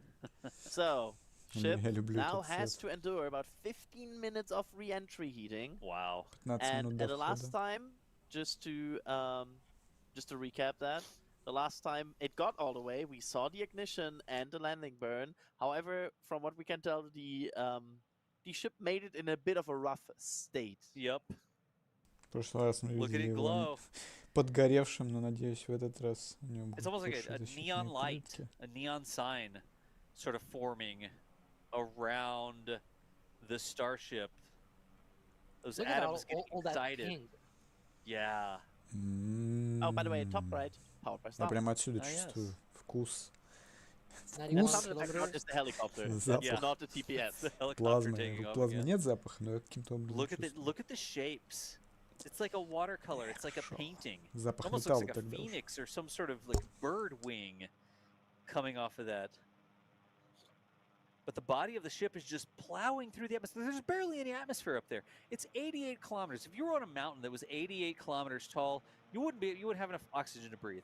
So, ship Я люблю now этот has цвет. to endure about 15 minutes of re-entry heating. Wow. 15 And минут the до last входа. time, just to recap that, the last time it got all the way, we saw the ignition and the landing burn. However, from what we can tell, the ship made it in a bit of a rough state. Yep. В прошлый раз мы Look at видели it его glow. подгоревшим, но надеюсь, в этот раз у него It's будут almost like хорошие a защитные neon light, плитки. a neon sign sort of forming around the Starship. Those Look at atoms getting all that excited. pink. Yeah. Oh, by the way, top right, powered by Я Starship. прямо отсюда Ah, yes. чувствую вкус. Not That even Вкус. sound effect, kilometer. not just the helicopter, Запах. Yeah. not the TPS. The helicopter Плазмы. taking У off плазмы again. нет запаха, но я каким-то образом чувствую. Look at the shapes. It's like a watercolor. It's like a Хорошо. painting. It Запах almost looks металла like a тогда уж. phoenix or some sort of like bird wing coming off of that. But the body of the ship is just plowing through the atmosphere. There's barely any atmosphere up there. It's 88 kilometers. If you were on a mountain that was 88 kilometers tall, you wouldn't have enough oxygen to breathe.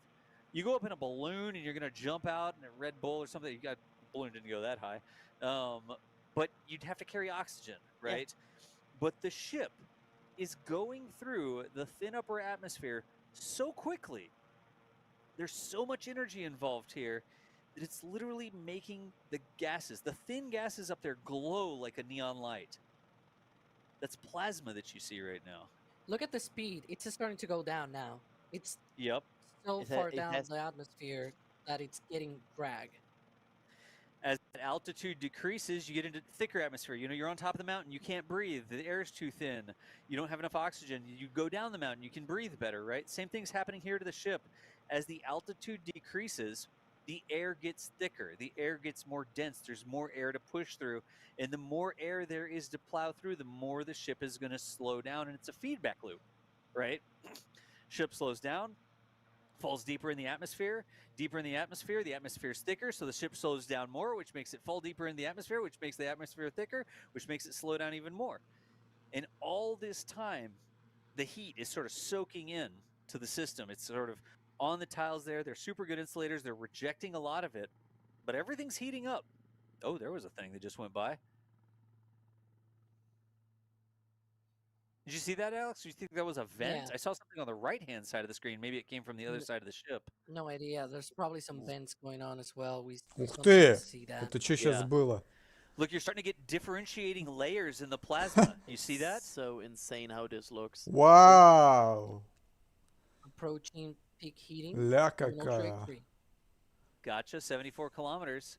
You go up in a balloon and you're gonna jump out in a Red Bull or something. The balloon didn't go that high, but you'd have to carry oxygen, right? But the ship is going through the thin upper atmosphere so quickly. There's so much energy involved here that it's literally making the gases, the thin gases up there, glow like a neon light. That's plasma that you see right now. Look at the speed. It's just starting to go down now. It's Yep. so It far it down has- the atmosphere that it's getting drag. As altitude decreases, you get into thicker atmosphere. You know, you're on top of the mountain, you can't breathe. The air is too thin. You don't have enough oxygen. You go down the mountain, you can breathe better, right? Same thing's happening here to the ship. As the altitude decreases, the air gets thicker. The air gets more dense. There's more air to push through. And the more air there is to plow through, the more the ship is going to slow down. And it's a feedback loop, right? Ship slows down, falls deeper in the atmosphere. Deeper in the atmosphere is thicker, so the ship slows down more, which makes it fall deeper in the atmosphere, which makes the atmosphere thicker, which makes it slow down even more. And all this time, the heat is sort of soaking in to the system. It's sort of on the tiles there. They're super good insulators. They're rejecting a lot of it, but everything's heating up. Oh, there was a thing that just went by. Did you see that, Alex? Do you think that was a vent? Yeah. I saw something on the right-hand side of the screen. Maybe it came from the other side of the ship. No idea. There's probably some vents going on as well. We Ух sometimes ты! see that. Это что сейчас Yeah. было? Look, you're starting to get differentiating layers in the plasma. You see that? So insane how this looks. Вау! Approaching peak heating. Ля terminal какая! trajectory. Gotcha, 74 kilometers.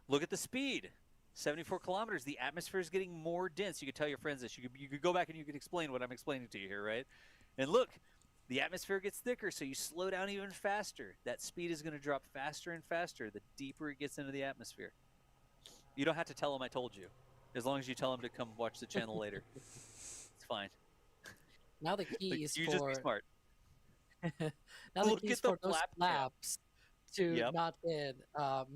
Look at the speed. 74 kilometers. The atmosphere is getting more dense. You could tell your friends this. You could go back and you could explain what I'm explaining to you here, right? And look, the atmosphere gets thicker, so you slow down even faster. That speed is going to drop faster and faster the deeper it gets into the atmosphere. You don't have to tell them I told you. As long as you tell them to come watch the channel later. It's fine. Now the key Like, is you for just be smart. now the Look key at is the for those flap cap. flaps to Yep. not get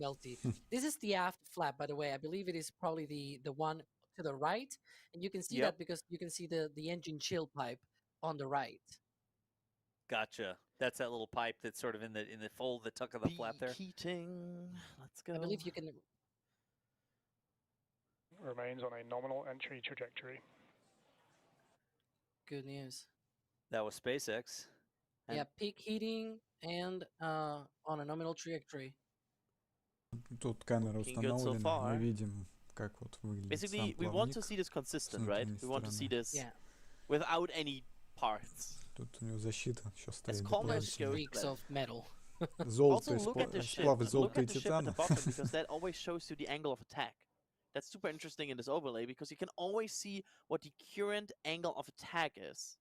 melty. This is the aft flap, by the way. I believe it is probably the one to the right, and you can see Yep. that because you can see the engine chill pipe on the right. Gotcha. That's that little pipe that's sort of in the fold, the tuck of the flap there. Peak heating. Let's go. I believe you can. Remains on a nominal entry trajectory. Good news. That was SpaceX. Yeah, peak heating and on a nominal trajectory. Тут камера Looking good so установлена, far. мы видим, как вот выглядит Basically, сам we want to плавник. see this consistent, с right? внутренней We want to see стороны. this Yeah, without any parts. Тут у него защита еще стоит calm as there's goes. дополнительно. streaks of metal. Also, Золото, look at the ship. сплавы Look золота at и the ship at the титана. bottom because that always shows you the angle of attack. That's super interesting in this overlay because you can always see what the current angle of attack is.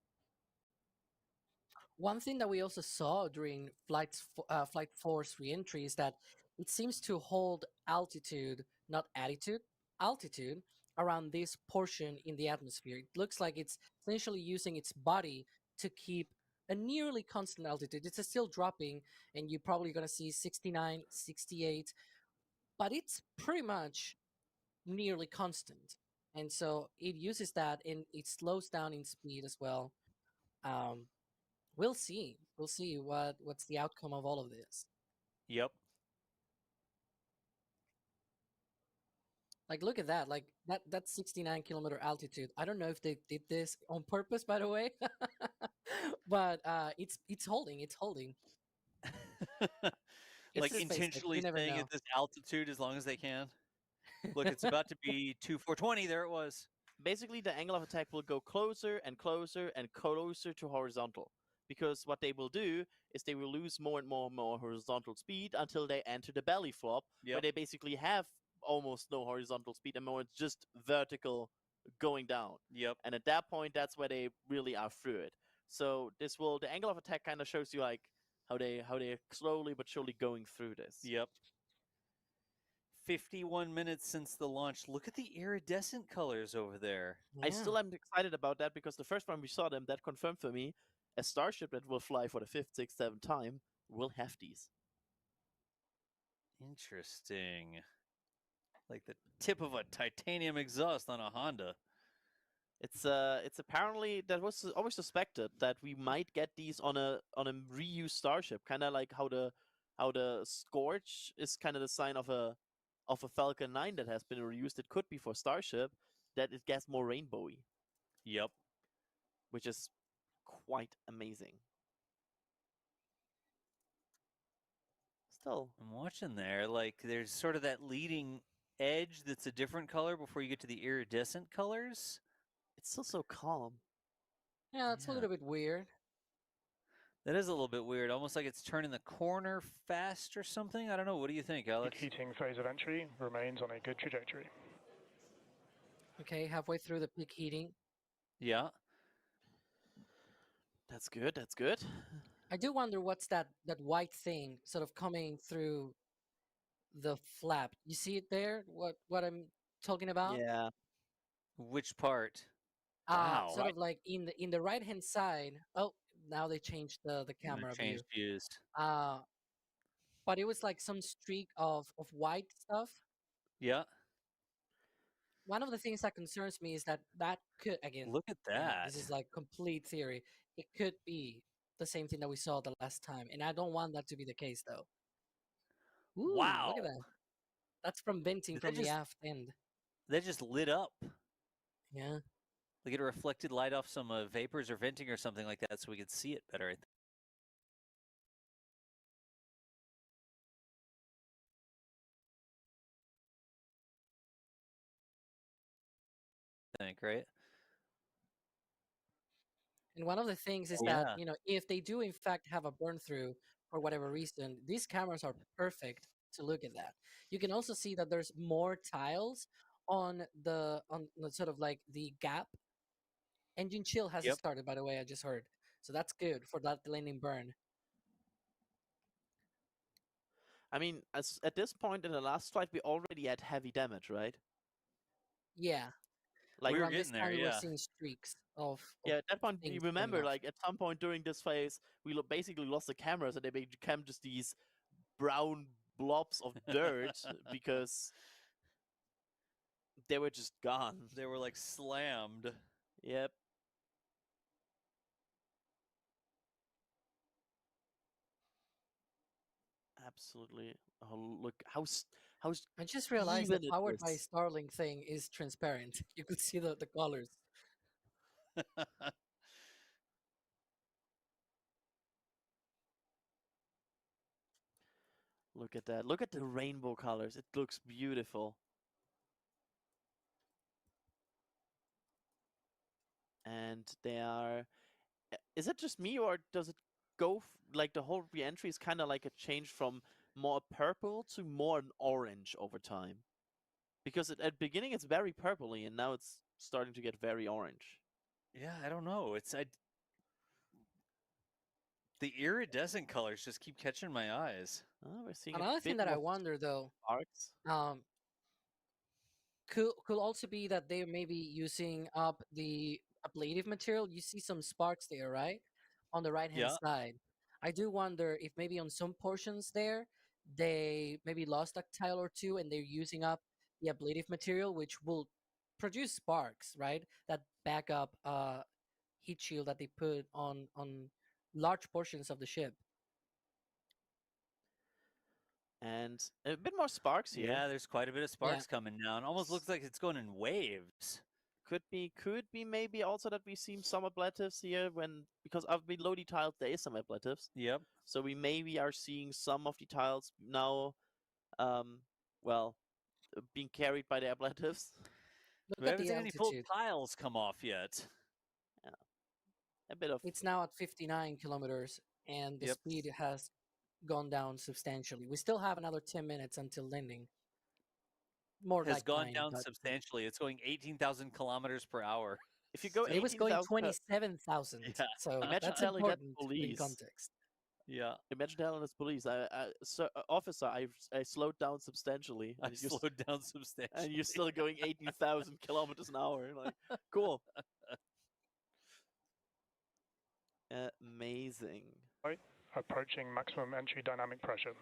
One thing that we also saw during Flight 4's re-entry is that it seems to hold altitude, not attitude, altitude around this portion in the atmosphere. It looks like it's essentially using its body to keep a nearly constant altitude. It's still dropping, and you're probably going to see 69, 68, but it's pretty much nearly constant. And so it uses that, and it slows down in speed as well. We'll see. We'll see what's the outcome of all of this. Yep. Like, look at that. Like that 69-kilometer altitude. I don't know if they did this on purpose, by the way, but it's holding. It's holding. Like It's a SpaceX, intentionally you never staying know. at this altitude as long as they can. Look, it's about to be 420. There it was. Basically, the angle of attack will go closer and closer and closer to horizontal. Because what they will do is they will lose more and more horizontal speed until they enter the belly flop, where Yep. they basically have almost no horizontal speed and more just vertical going down. Yep. And at that point, that's where they really are through it. So the angle of attack kind of shows you like how they're slowly but surely going through this. Yep. 51 minutes since the launch. Look at the iridescent colors over there. I still am excited about that because the first time we saw them, that confirmed for me a Starship that will fly for the 5th, 6th, 7th time will have these. Interesting. Like the tip of a titanium exhaust on a Honda. It's apparently that was always suspected that we might get these on a reused Starship, kind of like how the Scorch is kind of the sign of a Falcon 9 that has been reused. It could be for Starship that it gets more rainbowy. Yep. Which is quite amazing. Still, I'm watching there. Like there's sort of that leading edge that's a different color before you get to the iridescent colors. It's still so calm. Yeah, it's a little bit weird. That is a little bit weird. Almost like it's turning the corner fast or something. I don't know. What do you think, Alex? Peak heating phase of entry remains on a good trajectory. Okay, halfway through the peak heating. Yeah. That's good. That's good. I do wonder what's that white thing sort of coming through the flap. You see it there? What I'm talking about? Yeah. Which part? Wow. Sort of like in the right hand side. Oh, now they changed the camera view. Changed views. But it was like some streak of white stuff. Yeah. One of the things that concerns me is that could, again, look at that. This is like complete theory. It could be the same thing that we saw the last time, and I don't want that to be the case, though. Ooh, wow. Look at that. That's from venting from the aft end. That just lit up. Yeah. Like it reflected light off some vapors or venting or something like that so we could see it better. I think, right? And one of the things is that, if they do in fact have a burn through for whatever reason, these cameras are perfect to look at that. You can also see that there's more tiles on the sort of like the gap. Engine chill hasn't started, by the way, I just heard. So that's good for that landing burn. I mean, at this point in the last flight, we already had heavy damage, right? Yeah. Like we were getting there, we're seeing streaks of at that point, you remember, like at some point during this phase, we basically lost the cameras, and they became just these brown blobs of dirt because they were just gone. They were like slammed. Yep. Absolutely. Oh, look how I just realized that powered by Starlink thing is transparent. You could see the colors. Look at that. Look at the rainbow colors. It looks beautiful. And they are... Is it just me, or does it go... like the whole re-entry is kind of like a change from more purple to more an orange over time? Because at the beginning it's very purpley, and now it's starting to get very orange. Yeah, I don't know. The iridescent colors just keep catching my eyes. Oh, we're seeing Another a thing bit that I more wonder though, sparks. could also be that they're maybe using up the ablative material. You see some sparks there, right? On the right hand Yeah. side. I do wonder if maybe on some portions there they maybe lost a tile or two and they're using up the ablative material, which will produce sparks, right? That back up heat shield that they put on large portions of the ship. And a bit more sparks here. Yeah, there's quite a bit of sparks coming down. Almost looks like it's going in waves. Could be maybe also that we've seen some ablatives here because of below the tiles there is some ablatives. Yep. So we maybe are seeing some of the tiles now, being carried by the ablatives. Look We at haven't the seen any full altitude. tiles come off yet. Yeah. A bit of. It's now at 59 kilometers, and the Yep. speed has gone down substantially. We still have another 10 minutes until landing. More Has like gone 9, down but substantially. It's going 18,000 kilometers per hour. If you go, it was going 18,000 27,000. Yeah. So Imagine that's telling that important to put in police. context. Yeah. Imagine telling this police, officer, I slowed down substantially. I And you're slowed down substantially. and you're still going 18,000 kilometers an hour. Like, cool. Amazing. Right. Approaching maximum entry dynamic pressure.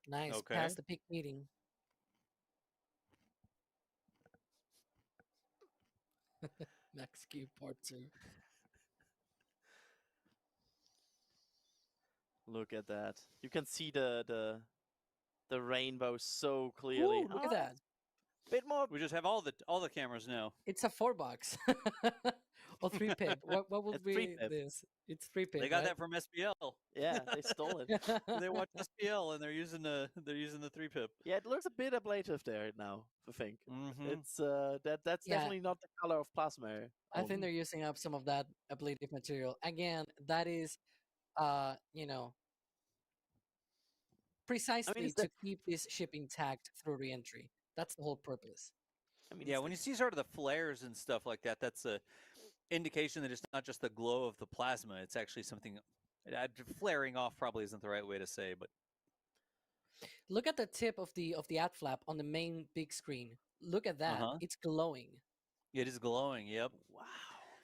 Nice. Okay. Past the peak meeting. Max Q Part 2. Look at that. You can see the rainbow so clearly. Ooh, look at that. Bit more. We just have all the cameras now. It's a 4-box. Or 3-pip. What would It's be 3-pip. this? It's 3-pip. They got right? that from SPL. Yeah, they stole it. They watch SPL and they're using the 3-pip. Yeah, it looks a bit ablative there now, I think. Mm-hmm. It's that's Yeah. definitely not the color of plasma. I think they're using up some of that ablative material. Again, that is, precisely is to that- keep this ship intact through reentry. That's the whole purpose. I mean, Yeah, when you see sort of the flares and stuff like that, that's a indication that it's not just the glow of the plasma. It's actually something. Flaring off probably isn't the right way to say, but Look at the tip of the ad flap on the main big screen. Look at that. Uh-huh. It's glowing. it is glowing. Yep. wow.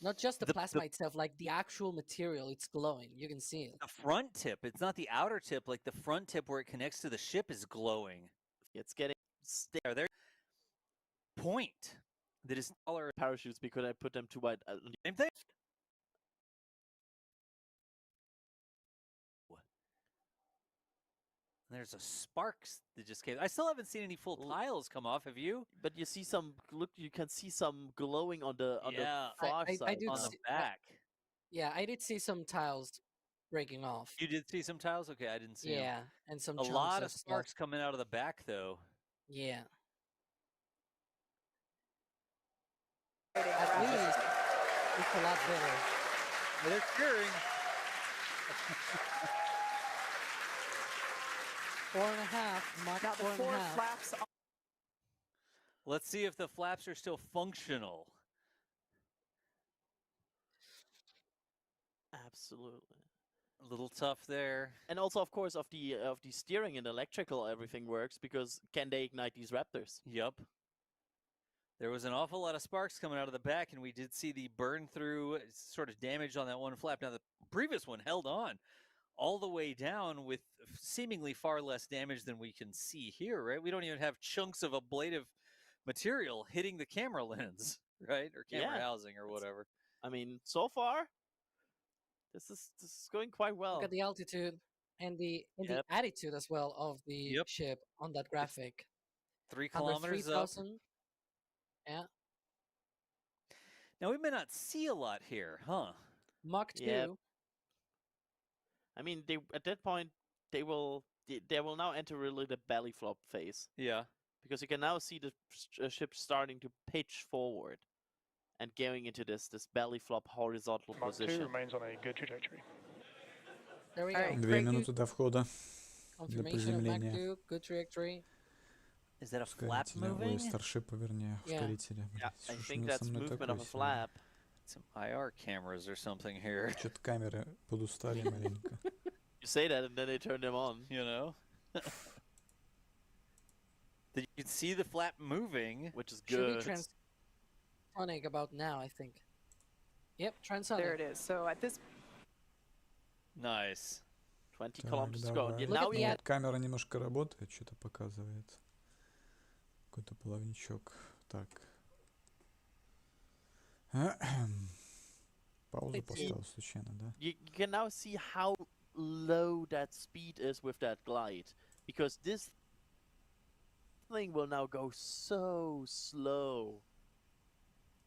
Not just the The- plasma itself, like the actual material. It's glowing. You can see it. The front tip. It's not the outer tip. Like the front tip where it connects to the ship is glowing. It's getting There. Point that is taller. parachutes because I put them too wide. Same thing. There's a sparks that just came. I still haven't seen any full tiles come off. Have you? But you see some look. You can see some glowing on the Yeah. far I side. do On see- the back. Yeah, I did see some tiles breaking off. You did see some tiles? Okay, I didn't see 'em. Yeah, and some A chunks lot of stuff. sparks coming out of the back, though. Yeah. At least it's a lot better. They're cheering. 4.5. Mach Now the 4.5. four flaps are Let's see if the flaps are still functional. Absolutely. A little tough there. And also, of course, of the steering and electrical, everything works because can they ignite these Raptors? Yup. There was an awful lot of sparks coming out of the back, and we did see the burn through sort of damage on that one flap. Now, the previous one held on all the way down with seemingly far less damage than we can see here, right? We don't even have chunks of ablative material hitting the camera lens, right? Or camera Yeah. housing or whatever. I mean, so far, this is going quite well. Look at the altitude and the Yep. attitude as well of the Yep. ship on that graphic. 3 Under kilometers up. 3,000. Yeah. Now, we may not see a lot here, huh? Mach 2. Yep. I mean, they at that point they will now enter really the belly flop phase Yeah. because you can now see the ship starting to pitch forward and going into this belly flop horizontal Mach 2 position. remains on a good trajectory. There we go. Alright. 2 минуты до входа. Confirmation of Mach приземления. 2. Good trajectory. Is that a flap Ускорителя. Ой, moving? Старшипа, вернее, Yeah. ускорителя. Yeah, Блядь, I что ж у think меня со that's мной movement такое of a сегодня? flap. Some IR cameras or something here. Что-то камеры подустали маленько. You say that and then they turn them on. You know? You can see the flap moving. Which is Should good. be transonic about now, I think. Yep, transonic. There it is. So at this Nice. 20 Так, kilometers to go. давай. Yeah, Look now at we the have ad- Камера немножко работает, что-то показывает. Какой-то плавничок. Так. Паузу поставил случайно, да? you can now see how low that speed is with that glide, because this thing will now go so slow.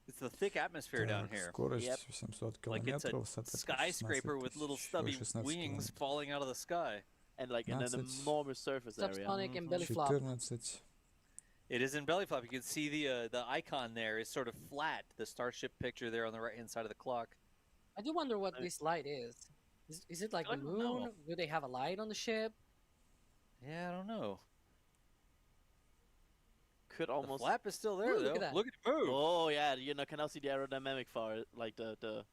It's the thick atmosphere down Так, here. скорость Yep. 700 Like it's a километров, высота skyscraper with little 16 stubby 16 wings километров. falling out of the sky. And like in an 15. enormous surface area. Subsonic and Mhm. belly flop. 14. It is in belly flop. You can see the icon there is sort of flat. The Starship picture there on the right hand side of the clock. I do wonder what this light is. Is it like I the don't moon? know. Do they have a light on the ship? Yeah, I don't know. Could The almost. flap is still there Ooh, look though. at that. Look at it move. Oh yeah, you know, can now see the aerodynamic like the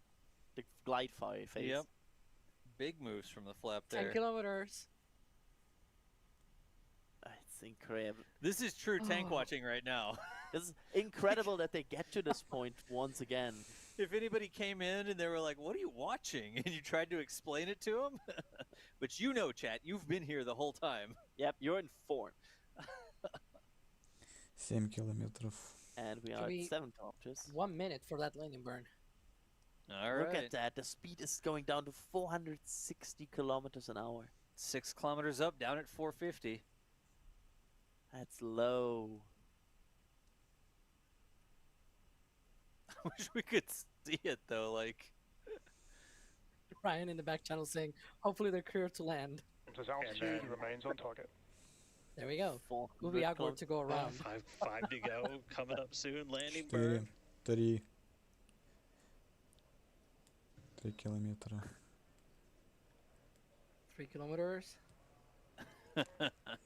glide phase. Yep. Big moves from the flap 10 there. kilometers. It's incredible. This is true tank Oh. watching right now. It's incredible that they get to this point once again. If anybody came in and they were like, "What are you watching?" and you tried to explain it to them, but you know, chat, you've been here the whole time. Yep, you're informed. 7 километров. And we Should are at we- 7 kilometers. 1 minute for that landing burn. All Look right. at that. The speed is going down to 460 kilometers an hour. 6 kilometers up, down at 450. That's low. I wish we could see it though. Like, Ryan in the back channel saying, hopefully they're clear to land. As altitude remains on target. There we go. 400 We'll be awkward kilometers. to go around. Five to go. Coming up soon. Landing 4, burn. 3. 3 километра. 3 kilometers.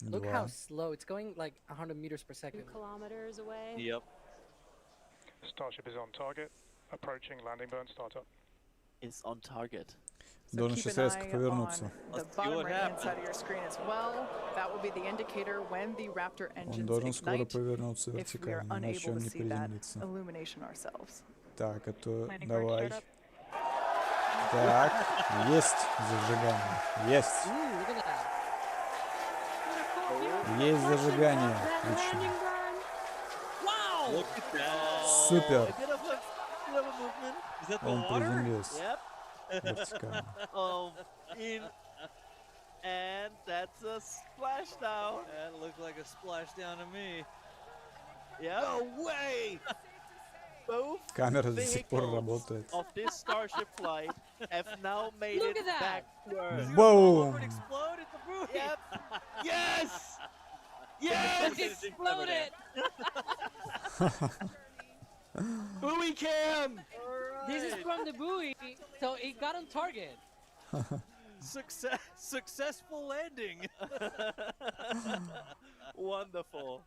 Look how slow. It's going like 100 meters per 2 second. kilometers away. yep. Starship is on target. Approaching landing burn startup. Is on target. Должен keep сейчас an резко eye повернуться. on the Let's see bottom what right hand happens. side of your screen as well. That will be the indicator when the Raptor Он engines должен скоро ignite повернуться if we are вертикально, иначе unable он to не see that приземлится. illumination ourselves. Так, это Landing burn давай. startup. Так, есть зажигание. Есть. Ooh, look at that. Есть зажигание. Отлично. Wow! Look at that. Супер. A bit of a movement. Is that the Он water? приземлился Yep. вертикально. And that's a splashdown. That looked like a splashdown to me. Yeah. No way. Both Камера до сих пор vehicles работает. of this Starship flight have now made Look it at that. back to Earth. Boom! It exploded the buoy. Yep. Yes. Yes. It exploded! Buoy cam. This is from the buoy, so it got on target. Successful landing. Wonderful.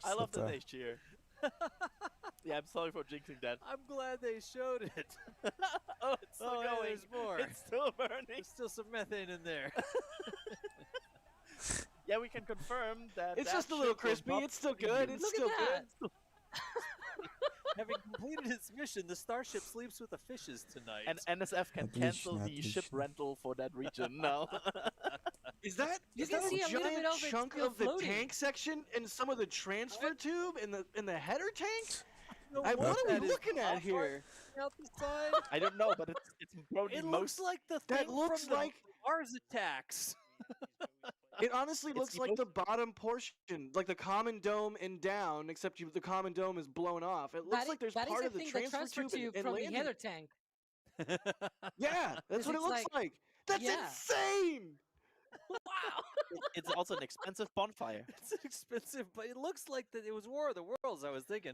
I love that Красота. they cheer. Yeah, I'm sorry for jinxing that. I'm glad they showed it. Oh, it's still Oh, yeah, going. there's more. It's still burning. There's still some methane in there. Yeah, we can confirm that. It's that just a little ship will crispy. not It's still be good. used. It's Look still at good. that. Having completed its mission, the Starship sleeps with the fishes tonight. And NSF can cancel Отлично, the ship отлично. rental for that region now. Is that You is can that see a a little bit giant of it chunk still of the floating. tank section and some of the transfer tube in the header tank? No, What are that we is looking at not here? out the side. I don't know, but it's probably It most. looks like the That thing looks from the like- Mars attacks. It honestly It's looks like the bottom portion, like the common dome and down, except the common dome is blown off. It looks like there's that is part the of the thing, transfer tube and from the landing. header tank. Yeah, that's what it it's looks like. That's yeah. insane. Wow! It's also an expensive bonfire. It's expensive, but it looks like that it was War of the Worlds. I was thinking,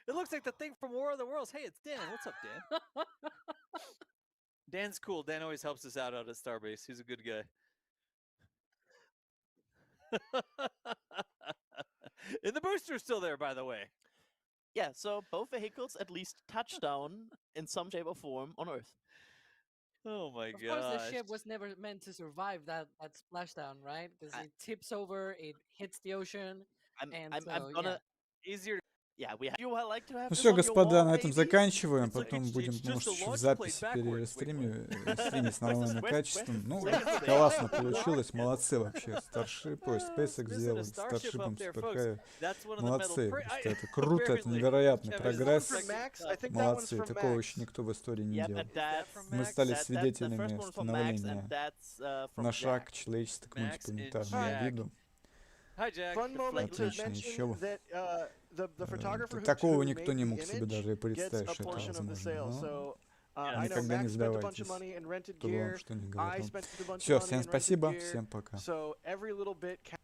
it looks like the thing from War of the Worlds. Hey, it's Dan. What's up, Dan? Dan's cool. Dan always helps us out at Starbase. He's a good guy. And the booster's still there, by the way. Yeah, so both vehicles at least touch down in some shape or form on Earth. Oh my Of course, the ship gosh. was never meant to survive that splashdown, right? Because it tips over, it hits the ocean, and I'm so gonna Easier. yeah, you would like to have Ну this все, on your господа, wall, на этом maybe? заканчиваем. It's like Потом it's будем, just может, a еще в launch записи plate backwards. стримить с нормальным where's качеством. Ну, the thing? классно получилось, молодцы вообще. Starship, ой, SpaceX Missing a сделали, Starship Starship'ом up there, folks. SuperHeavy. That's one of the metal Молодцы, pra- просто I- это круто, это barely. невероятный Kevin, прогресс. From Max, I think that one's Молодцы, from такого Max. еще никто в истории не Yeah, делал. but that's Мы стали the first свидетелями one from Max, and становления that's from на шаг Jack. человечества к Max and мультипланетарному Jack. виду. Hi, Jack. Fun moment to Отлично, еще mention that the photographer who такого made никто не the мог себе image даже и gets представить, a что это portion of the возможно. sale. Но So I know никогда не Max spent a bunch сдавайтесь, of money and rented кто бы вам gear. что ни I говорил. spent a bunch Все, of money всем and rented спасибо, gear. всем пока. So every little bit counts.